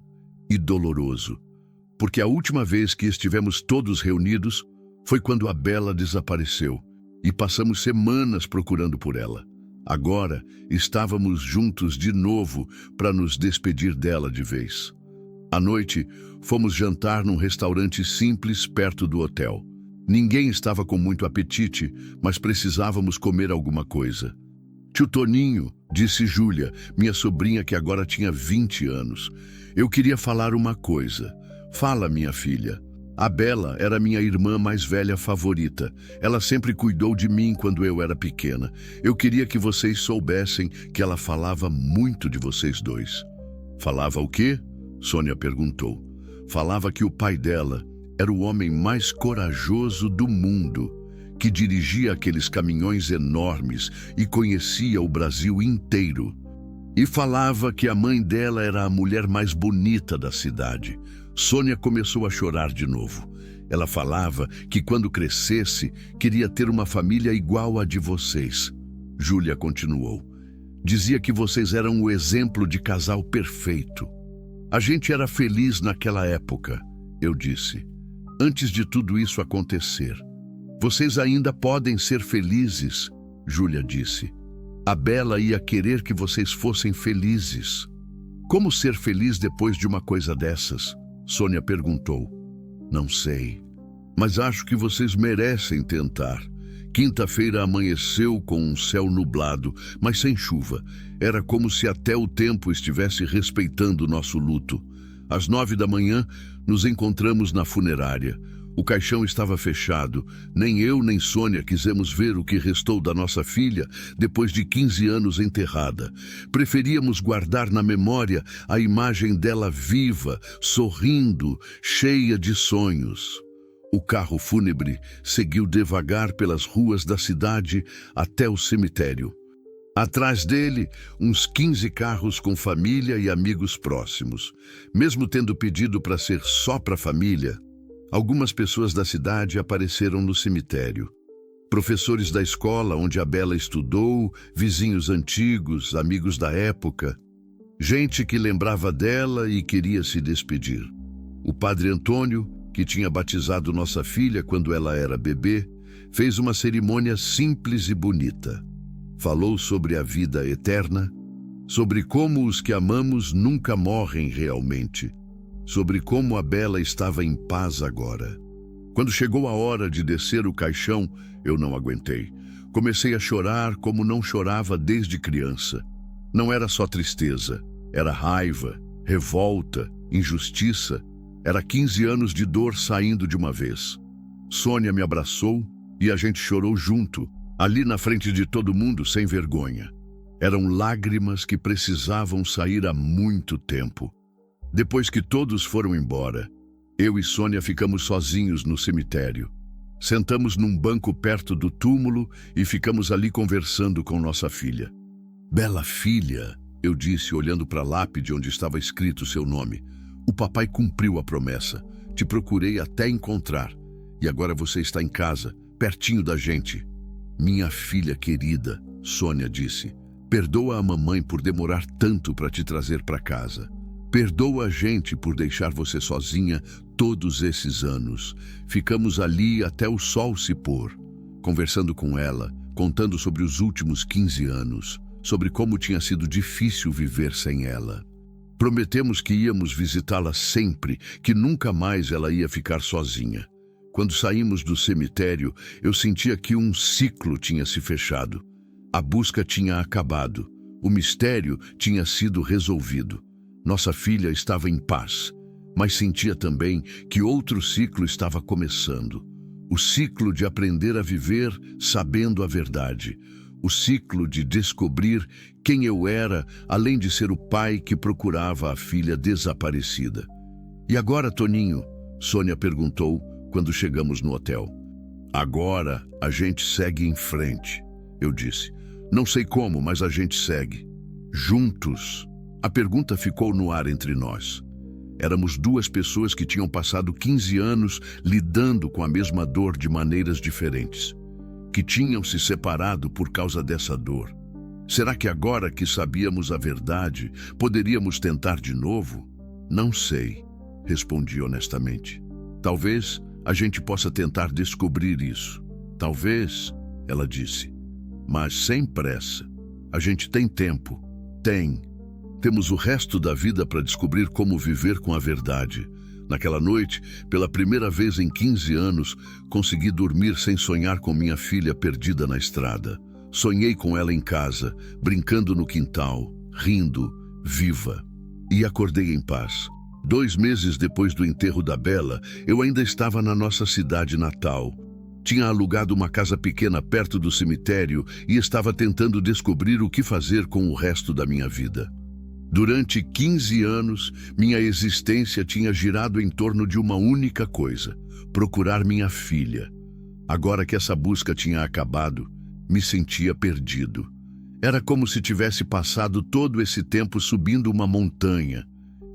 e doloroso. Porque a última vez que estivemos todos reunidos foi quando a Bela desapareceu e passamos semanas procurando por ela. Agora estávamos juntos de novo para nos despedir dela de vez. À noite, fomos jantar num restaurante simples perto do hotel. Ninguém estava com muito apetite, mas precisávamos comer alguma coisa. Tio Toninho, disse Júlia, minha sobrinha que agora tinha 20 anos. Eu queria falar uma coisa. Fala, minha filha. A Bela era minha irmã mais velha favorita. Ela sempre cuidou de mim quando eu era pequena. Eu queria que vocês soubessem que ela falava muito de vocês dois. Falava o quê? Sônia perguntou. Falava que o pai dela era o homem mais corajoso do mundo, que dirigia aqueles caminhões enormes e conhecia o Brasil inteiro. E falava que a mãe dela era a mulher mais bonita da cidade. Sônia começou a chorar de novo. Ela falava que quando crescesse, queria ter uma família igual à de vocês. Júlia continuou. Dizia que vocês eram o exemplo de casal perfeito. A gente era feliz naquela época, eu disse. Antes de tudo isso acontecer. Vocês ainda podem ser felizes, Júlia disse. A Bela ia querer que vocês fossem felizes. Como ser feliz depois de uma coisa dessas? Sônia perguntou. Não sei, mas acho que vocês merecem tentar. Quinta-feira amanheceu com um céu nublado, mas sem chuva. Era como se até o tempo estivesse respeitando nosso luto. Às 9 da manhã, Nos encontramos na funerária. O caixão estava fechado. Nem eu nem Sônia quisemos ver o que restou da nossa filha depois de 15 anos enterrada. Preferíamos guardar na memória a imagem dela viva, sorrindo, cheia de sonhos. O carro fúnebre seguiu devagar pelas ruas da cidade até o cemitério. Atrás dele, uns 15 carros com família e amigos próximos. Mesmo tendo pedido para ser só para a família, algumas pessoas da cidade apareceram no cemitério. Professores da escola onde a Bela estudou, vizinhos antigos, amigos da época. Gente que lembrava dela e queria se despedir. O padre Antônio, que tinha batizado nossa filha quando ela era bebê, fez uma cerimônia simples e bonita. Falou sobre a vida eterna, sobre como os que amamos nunca morrem realmente, sobre como a Bela estava em paz agora. Quando chegou a hora de descer o caixão, eu não aguentei. Comecei a chorar como não chorava desde criança. Não era só tristeza, era raiva, revolta, injustiça. Era 15 anos de dor saindo de uma vez. Sônia me abraçou e a gente chorou junto, ali na frente de todo mundo, sem vergonha. Eram lágrimas que precisavam sair há muito tempo. Depois que todos foram embora, eu e Sônia ficamos sozinhos no cemitério. Sentamos num banco perto do túmulo e ficamos ali conversando com nossa filha. Bela filha, eu disse, olhando para a lápide onde estava escrito seu nome. O papai cumpriu a promessa. Te procurei até encontrar. E agora você está em casa, pertinho da gente. Minha filha querida, Sônia disse, perdoa a mamãe por demorar tanto para te trazer para casa. Perdoa a gente por deixar você sozinha todos esses anos. Ficamos ali até o sol se pôr, conversando com ela, contando sobre os últimos 15 anos, sobre como tinha sido difícil viver sem ela. Prometemos que íamos visitá-la sempre, que nunca mais ela ia ficar sozinha. Quando saímos do cemitério, eu sentia que um ciclo tinha se fechado. A busca tinha acabado. O mistério tinha sido resolvido. Nossa filha estava em paz, mas sentia também que outro ciclo estava começando. O ciclo de aprender a viver sabendo a verdade. O ciclo de descobrir quem eu era, além de ser o pai que procurava a filha desaparecida. E agora, Toninho? Sônia perguntou quando chegamos no hotel. Agora a gente segue em frente, eu disse. Não sei como, mas a gente segue. Juntos. A pergunta ficou no ar entre nós. Éramos duas pessoas que tinham passado 15 anos lidando com a mesma dor de maneiras diferentes, que tinham se separado por causa dessa dor. Será que agora que sabíamos a verdade, poderíamos tentar de novo? Não sei, respondi honestamente. Talvez a gente possa tentar descobrir isso. Talvez, ela disse, mas sem pressa. A gente tem tempo. Temos o resto da vida para descobrir como viver com a verdade. Naquela noite, pela primeira vez em 15 anos, consegui dormir sem sonhar com minha filha perdida na estrada. Sonhei com ela em casa, brincando no quintal, rindo, viva. E acordei em paz. 2 meses depois do enterro da Bela, eu ainda estava na nossa cidade natal. Tinha alugado uma casa pequena perto do cemitério e estava tentando descobrir o que fazer com o resto da minha vida. Durante 15 anos, minha existência tinha girado em torno de uma única coisa: procurar minha filha. Agora que essa busca tinha acabado, me sentia perdido. Era como se tivesse passado todo esse tempo subindo uma montanha,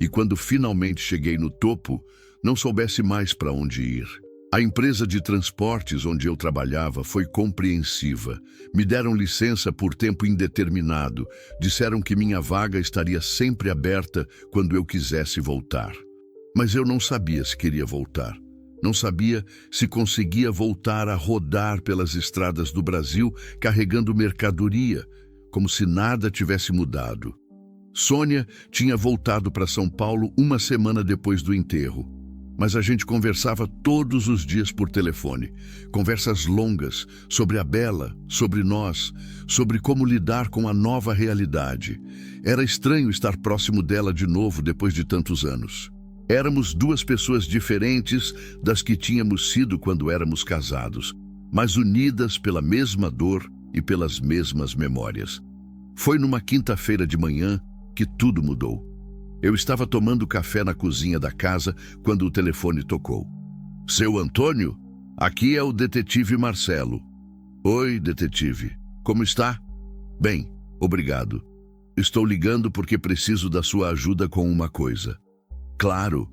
e quando finalmente cheguei no topo, não soubesse mais para onde ir. A empresa de transportes onde eu trabalhava foi compreensiva. Me deram licença por tempo indeterminado. Disseram que minha vaga estaria sempre aberta quando eu quisesse voltar. Mas eu não sabia se queria voltar. Não sabia se conseguia voltar a rodar pelas estradas do Brasil carregando mercadoria, como se nada tivesse mudado. Sônia tinha voltado para São Paulo 1 semana depois do enterro. Mas a gente conversava todos os dias por telefone. Conversas longas sobre a Bela, sobre nós, sobre como lidar com a nova realidade. Era estranho estar próximo dela de novo depois de tantos anos. Éramos duas pessoas diferentes das que tínhamos sido quando éramos casados, mas unidas pela mesma dor e pelas mesmas memórias. Foi numa quinta-feira de manhã que tudo mudou. Eu estava tomando café na cozinha da casa quando o telefone tocou. Seu Antônio? Aqui é o detetive Marcelo. Oi, detetive. Como está? Bem, obrigado. Estou ligando porque preciso da sua ajuda com uma coisa. Claro,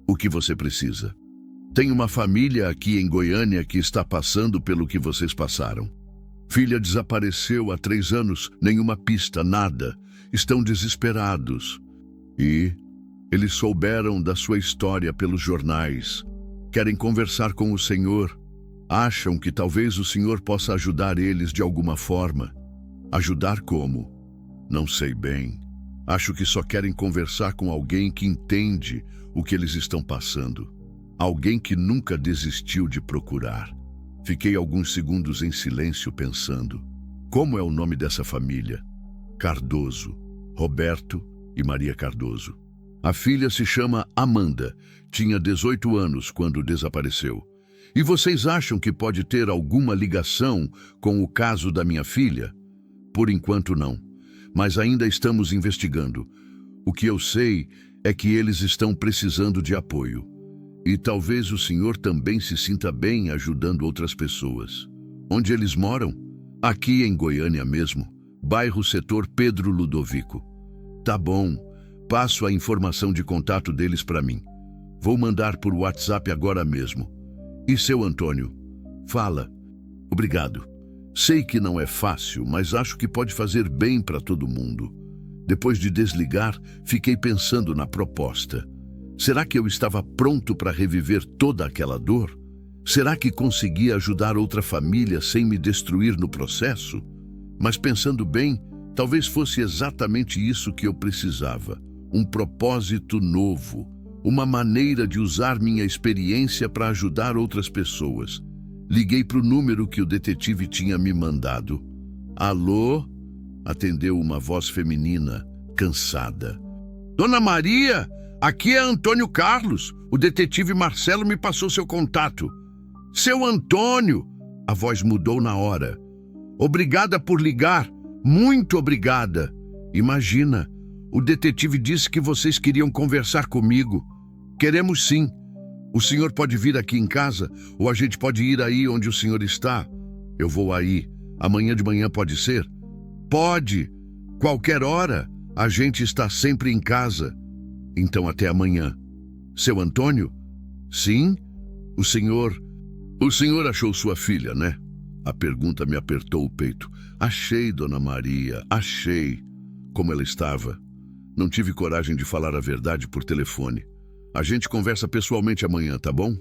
o que você precisa. Tem uma família aqui em Goiânia que está passando pelo que vocês passaram. Filha desapareceu há 3 anos, nenhuma pista, nada. Estão desesperados. E eles souberam da sua história pelos jornais. Querem conversar com o senhor. Acham que talvez o senhor possa ajudar eles de alguma forma. Ajudar como? Não sei bem. Acho que só querem conversar com alguém que entende o que eles estão passando. Alguém que nunca desistiu de procurar. Fiquei alguns segundos em silêncio pensando. Como é o nome dessa família? Cardoso. Roberto e Maria Cardoso. A filha se chama Amanda. Tinha 18 anos quando desapareceu. E vocês acham que pode ter alguma ligação com o caso da minha filha? Por enquanto não. Mas ainda estamos investigando. O que eu sei é que eles estão precisando de apoio. E talvez o senhor também se sinta bem ajudando outras pessoas. Onde eles moram? Aqui em Goiânia mesmo, bairro Setor Pedro Ludovico. Tá bom, passo a informação de contato deles para mim. Vou mandar por WhatsApp agora mesmo. E seu Antônio? Fala. Obrigado. Sei que não é fácil, mas acho que pode fazer bem para todo mundo. Depois de desligar, fiquei pensando na proposta. Será que eu estava pronto para reviver toda aquela dor? Será que conseguia ajudar outra família sem me destruir no processo? Mas pensando bem, talvez fosse exatamente isso que eu precisava. Um propósito novo. Uma maneira de usar minha experiência para ajudar outras pessoas. Liguei para o número que o detetive tinha me mandado. Alô? Atendeu uma voz feminina, cansada. Dona Maria, aqui é Antônio Carlos. O detetive Marcelo me passou seu contato. Seu Antônio! A voz mudou na hora. Obrigada por ligar. Muito obrigada. Imagina, o detetive disse que vocês queriam conversar comigo. Queremos sim. O senhor pode vir aqui em casa ou a gente pode ir aí onde o senhor está. Eu vou aí. Amanhã de manhã pode ser? Pode. Qualquer hora. A gente está sempre em casa. Então até amanhã. Seu Antônio? Sim? O senhor achou sua filha, né? A pergunta me apertou o peito. Achei, Dona Maria, achei. Como ela estava. Não tive coragem de falar a verdade por telefone. A gente conversa pessoalmente amanhã, tá bom?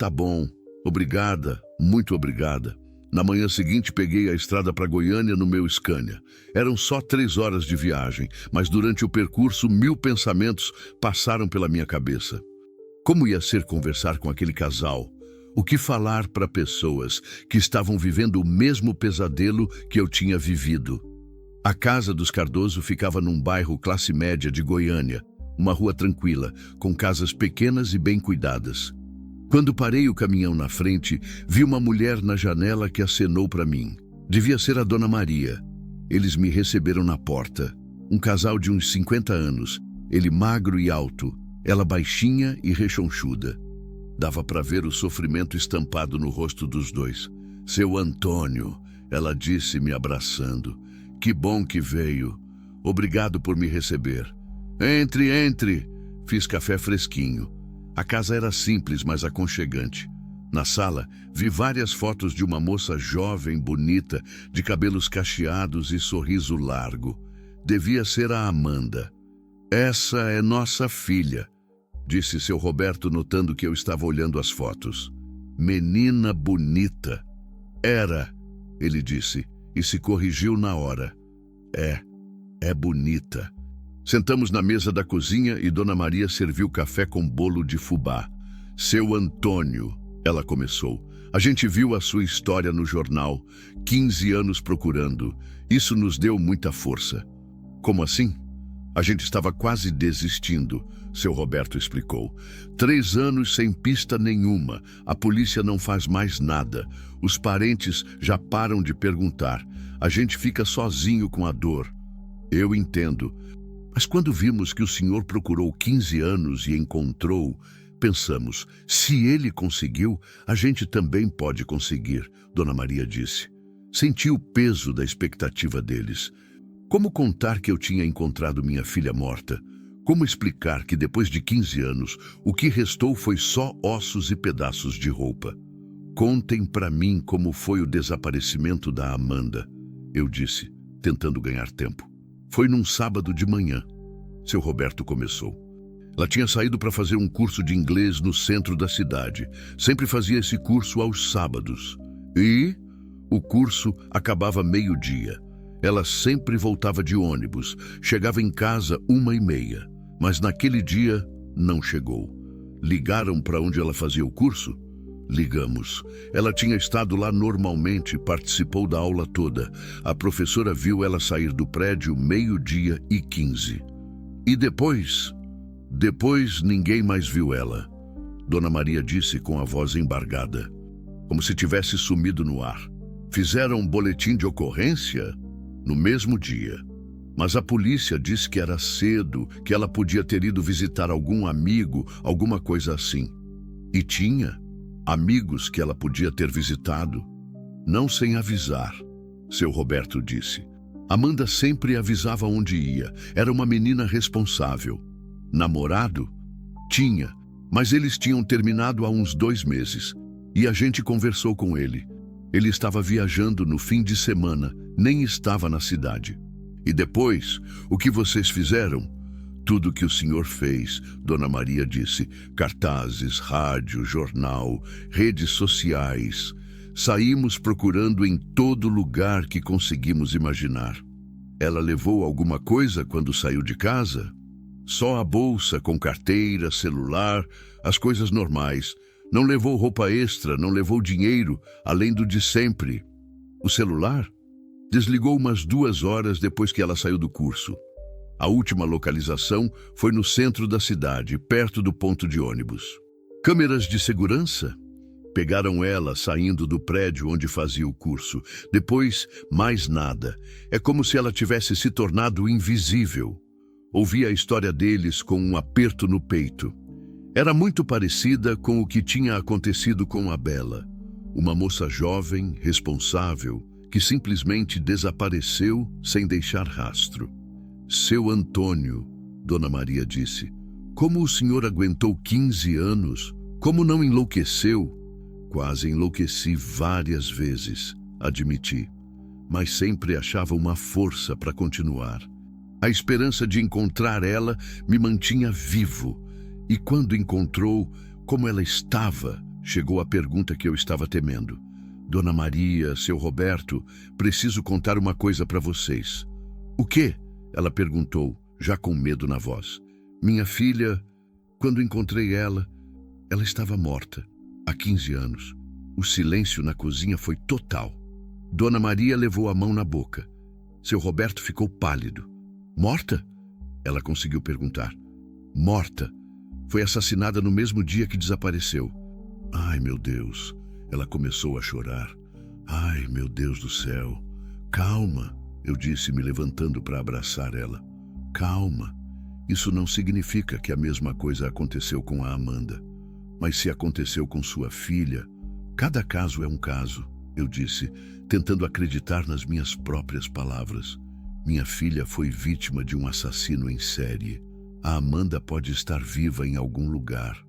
Tá bom. Obrigada, muito obrigada. Na manhã seguinte, peguei a estrada para Goiânia no meu Scania. Eram só 3 horas de viagem, mas durante o percurso, 1000 pensamentos passaram pela minha cabeça. Como ia ser conversar com aquele casal? O que falar para pessoas que estavam vivendo o mesmo pesadelo que eu tinha vivido? A casa dos Cardoso ficava num bairro classe média de Goiânia, uma rua tranquila, com casas pequenas e bem cuidadas. Quando parei o caminhão na frente, vi uma mulher na janela que acenou para mim. Devia ser a Dona Maria. Eles me receberam na porta. Um casal de uns 50 anos, ele magro e alto, ela baixinha e rechonchuda. Dava para ver o sofrimento estampado no rosto dos dois. Seu Antônio, ela disse me abraçando. Que bom que veio. Obrigado por me receber. Entre, entre. Fiz café fresquinho. A casa era simples, mas aconchegante. Na sala, vi várias fotos de uma moça jovem, bonita, de cabelos cacheados e sorriso largo. Devia ser a Amanda. Essa é nossa filha, disse seu Roberto, notando que eu estava olhando as fotos. Menina bonita. Era, ele disse, e se corrigiu na hora. É bonita. Sentamos na mesa da cozinha e Dona Maria serviu café com bolo de fubá. Seu Antônio, ela começou. A gente viu a sua história no jornal, 15 anos procurando. Isso nos deu muita força. Como assim? A gente estava quase desistindo, seu Roberto explicou. 3 anos sem pista nenhuma, a polícia não faz mais nada. Os parentes já param de perguntar. A gente fica sozinho com a dor. Eu entendo. Mas quando vimos que o senhor procurou 15 anos e encontrou, pensamos, se ele conseguiu, a gente também pode conseguir, Dona Maria disse. Senti o peso da expectativa deles. Como contar que eu tinha encontrado minha filha morta? Como explicar que depois de 15 anos, o que restou foi só ossos e pedaços de roupa? Contem para mim como foi o desaparecimento da Amanda, eu disse, tentando ganhar tempo. Foi num sábado de manhã. Seu Roberto começou. Ela tinha saído para fazer um curso de inglês no centro da cidade. Sempre fazia esse curso aos sábados. E o curso acabava meio-dia. Ela sempre voltava de ônibus, chegava em casa 1h30, mas naquele dia não chegou. Ligaram para onde ela fazia o curso? Ligamos. Ela tinha estado lá normalmente, participou da aula toda. A professora viu ela sair do prédio 12h15. E depois? Depois ninguém mais viu ela. Dona Maria disse com a voz embargada, como se tivesse sumido no ar. Fizeram um boletim de ocorrência? No mesmo dia. Mas a polícia disse que era cedo, que ela podia ter ido visitar algum amigo, alguma coisa assim. E tinha amigos que ela podia ter visitado. Não sem avisar, seu Roberto disse. Amanda sempre avisava onde ia. Era uma menina responsável. Namorado? Tinha, mas eles tinham terminado há uns 2 meses. E a gente conversou com ele. Ele estava viajando no fim de semana, nem estava na cidade. E depois, o que vocês fizeram? Tudo que o senhor fez, Dona Maria disse. Cartazes, rádio, jornal, redes sociais. Saímos procurando em todo lugar que conseguimos imaginar. Ela levou alguma coisa quando saiu de casa? Só a bolsa com carteira, celular, as coisas normais. Não levou roupa extra, não levou dinheiro, além do de sempre. O celular? Desligou umas 2 horas depois que ela saiu do curso. A última localização foi no centro da cidade, perto do ponto de ônibus. Câmeras de segurança? Pegaram ela saindo do prédio onde fazia o curso. Depois, mais nada. É como se ela tivesse se tornado invisível. Ouvi a história deles com um aperto no peito. Era muito parecida com o que tinha acontecido com a Bela, uma moça jovem, responsável, que simplesmente desapareceu sem deixar rastro. Seu Antônio, Dona Maria disse, como o senhor aguentou 15 anos? Como não enlouqueceu? Quase enlouqueci várias vezes, admiti, mas sempre achava uma força para continuar. A esperança de encontrar ela me mantinha vivo. E quando encontrou, como ela estava, chegou a pergunta que eu estava temendo. Dona Maria, seu Roberto, preciso contar uma coisa para vocês. O quê? Ela perguntou, já com medo na voz. Minha filha, quando encontrei ela estava morta, há 15 anos. O silêncio na cozinha foi total. Dona Maria levou a mão na boca. Seu Roberto ficou pálido. Morta? Ela conseguiu perguntar. Morta. Foi assassinada no mesmo dia que desapareceu. Ai, meu Deus. Ela começou a chorar. Ai, meu Deus do céu. Calma, eu disse, me levantando para abraçar ela. Calma. Isso não significa que a mesma coisa aconteceu com a Amanda. Mas se aconteceu com sua filha, cada caso é um caso, eu disse, tentando acreditar nas minhas próprias palavras. Minha filha foi vítima de um assassino em série. A Amanda pode estar viva em algum lugar.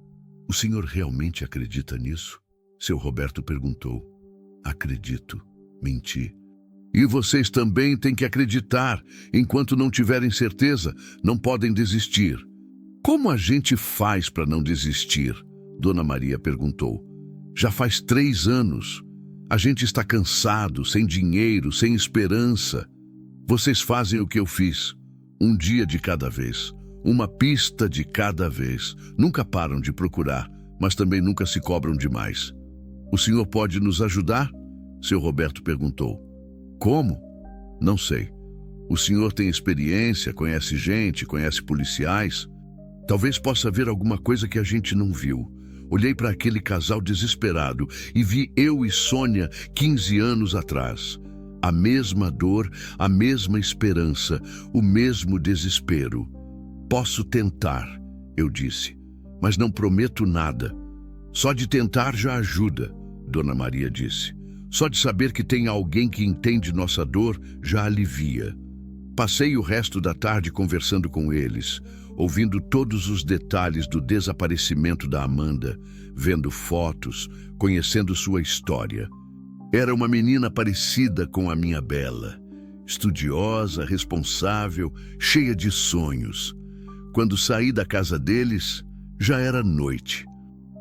O senhor realmente acredita nisso? Seu Roberto perguntou. Acredito. Menti. E vocês também têm que acreditar. Enquanto não tiverem certeza, não podem desistir. Como a gente faz para não desistir? Dona Maria perguntou. Já faz 3 anos. A gente está cansado, sem dinheiro, sem esperança. Vocês fazem o que eu fiz. Um dia de cada vez. Uma pista de cada vez. Nunca param de procurar, mas também nunca se cobram demais. O senhor pode nos ajudar? Seu Roberto perguntou. Como? Não sei. O senhor tem experiência, conhece gente, conhece policiais. Talvez possa ver alguma coisa que a gente não viu. Olhei para aquele casal desesperado e vi eu e Sônia 15 anos atrás. A mesma dor, a mesma esperança, o mesmo desespero. Posso tentar, eu disse, mas não prometo nada. Só de tentar já ajuda, Dona Maria disse. Só de saber que tem alguém que entende nossa dor já alivia. Passei o resto da tarde conversando com eles, ouvindo todos os detalhes do desaparecimento da Amanda, vendo fotos, conhecendo sua história. Era uma menina parecida com a minha Bela, estudiosa, responsável, cheia de sonhos. Quando saí da casa deles, já era noite.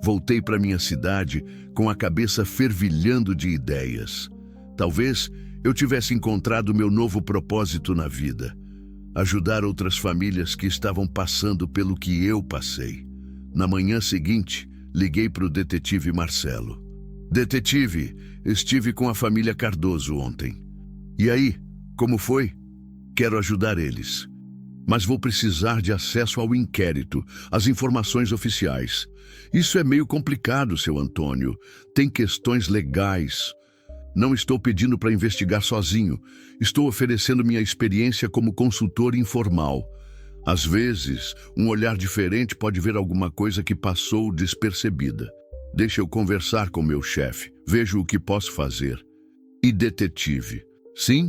Voltei para minha cidade com a cabeça fervilhando de ideias. Talvez eu tivesse encontrado meu novo propósito na vida: ajudar outras famílias que estavam passando pelo que eu passei. Na manhã seguinte, liguei para o detetive Marcelo. Detetive, estive com a família Cardoso ontem. E aí, como foi? Quero ajudar eles. Mas vou precisar de acesso ao inquérito, às informações oficiais. Isso é meio complicado, seu Antônio. Tem questões legais. Não estou pedindo para investigar sozinho. Estou oferecendo minha experiência como consultor informal. Às vezes, um olhar diferente pode ver alguma coisa que passou despercebida. Deixa eu conversar com meu chefe. Vejo o que posso fazer. E detetive? Sim,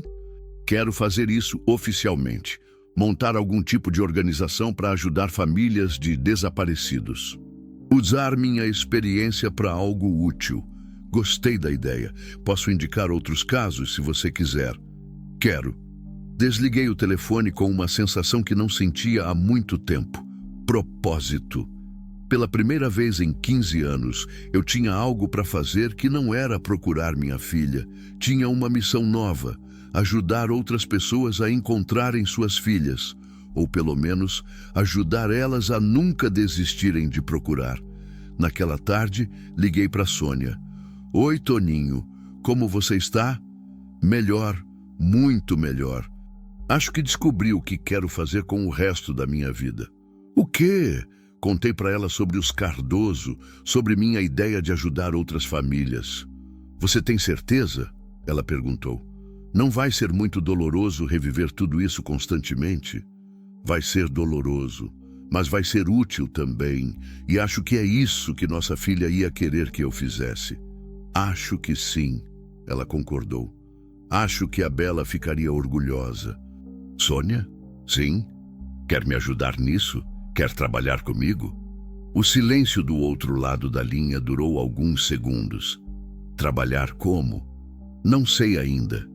quero fazer isso oficialmente. Montar algum tipo de organização para ajudar famílias de desaparecidos. Usar minha experiência para algo útil. Gostei da ideia. Posso indicar outros casos, se você quiser. Quero. Desliguei o telefone com uma sensação que não sentia há muito tempo. Propósito. Pela primeira vez em 15 anos, eu tinha algo para fazer que não era procurar minha filha. Tinha uma missão nova: ajudar outras pessoas a encontrarem suas filhas, ou pelo menos ajudar elas a nunca desistirem de procurar. Naquela tarde, liguei para Sônia. Oi, Toninho, como você está? Melhor, muito melhor. Acho que descobri o que quero fazer com o resto da minha vida. O quê? Contei para ela sobre os Cardoso, sobre minha ideia de ajudar outras famílias. Você tem certeza? Ela perguntou. Não vai ser muito doloroso reviver tudo isso constantemente? Vai ser doloroso, mas vai ser útil também, e acho que é isso que nossa filha ia querer que eu fizesse. Acho que sim, ela concordou. Acho que a Bela ficaria orgulhosa. Sônia? Sim? Quer me ajudar nisso? Quer trabalhar comigo? O silêncio do outro lado da linha durou alguns segundos. Trabalhar como? Não sei ainda.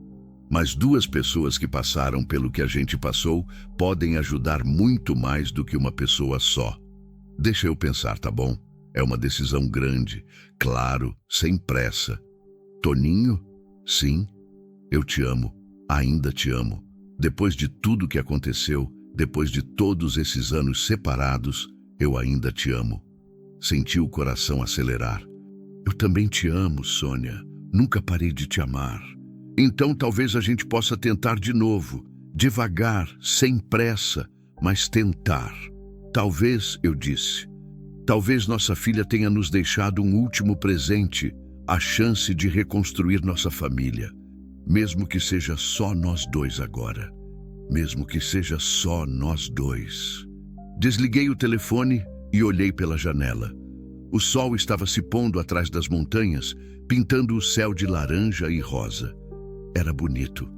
Mas 2 pessoas que passaram pelo que a gente passou podem ajudar muito mais do que uma pessoa só. Deixa eu pensar, tá bom? É uma decisão grande, claro, sem pressa. Toninho? Sim, eu te amo, ainda te amo. Depois de tudo que aconteceu, depois de todos esses anos separados, eu ainda te amo. Senti o coração acelerar. Eu também te amo, Sônia. Nunca parei de te amar. Então talvez a gente possa tentar de novo, devagar, sem pressa, mas tentar. Talvez, eu disse. Talvez nossa filha tenha nos deixado um último presente, a chance de reconstruir nossa família. Mesmo que seja só nós 2 agora. Mesmo que seja só nós 2. Desliguei o telefone e olhei pela janela. O sol estava se pondo atrás das montanhas, pintando o céu de laranja e rosa. Era bonito.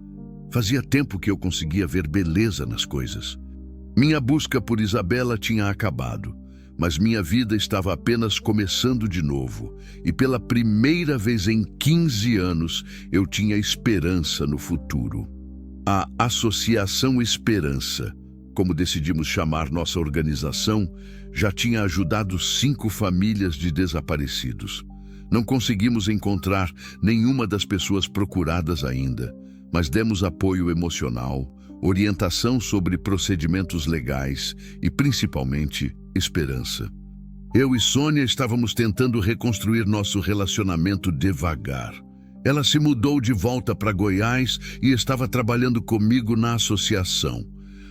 Fazia tempo que eu conseguia ver beleza nas coisas. Minha busca por Isabela tinha acabado, mas minha vida estava apenas começando de novo, e pela primeira vez em 15 anos eu tinha esperança no futuro. A Associação Esperança, como decidimos chamar nossa organização, já tinha ajudado 5 famílias de desaparecidos. Não conseguimos encontrar nenhuma das pessoas procuradas ainda, mas demos apoio emocional, orientação sobre procedimentos legais e, principalmente, esperança. Eu e Sônia estávamos tentando reconstruir nosso relacionamento devagar. Ela se mudou de volta para Goiás e estava trabalhando comigo na associação.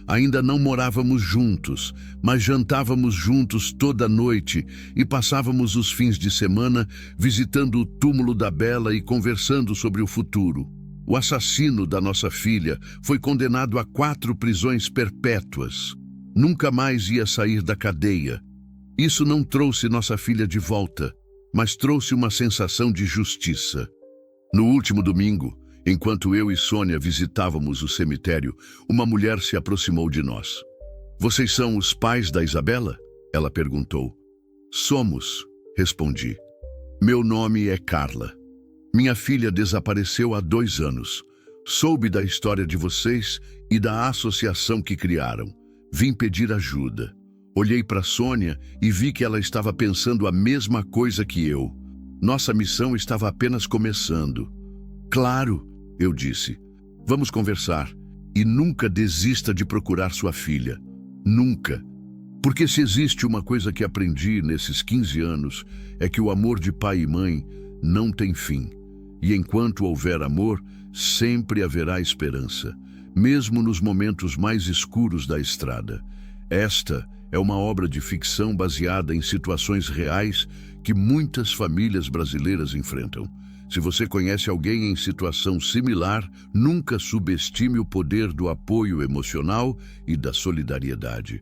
Ainda não morávamos juntos, mas jantávamos juntos toda noite e passávamos os fins de semana visitando o túmulo da Bela e conversando sobre o futuro. O assassino da nossa filha foi condenado a 4 prisões perpétuas. Nunca mais ia sair da cadeia. Isso não trouxe nossa filha de volta, mas trouxe uma sensação de justiça. No último domingo, enquanto eu e Sônia visitávamos o cemitério, uma mulher se aproximou de nós. "Vocês são os pais da Isabela?" Ela perguntou. "Somos", respondi. "Meu nome é Carla. Minha filha desapareceu há 2 anos. Soube da história de vocês e da associação que criaram. Vim pedir ajuda. Olhei para Sônia e vi que ela estava pensando a mesma coisa que eu. Nossa missão estava apenas começando." "Claro", eu disse. "Vamos conversar. E nunca desista de procurar sua filha. Nunca. Porque se existe uma coisa que aprendi nesses 15 anos, é que o amor de pai e mãe não tem fim. E enquanto houver amor, sempre haverá esperança, mesmo nos momentos mais escuros da estrada. Esta é uma obra de ficção baseada em situações reais que muitas famílias brasileiras enfrentam. Se você conhece alguém em situação similar, nunca subestime o poder do apoio emocional e da solidariedade.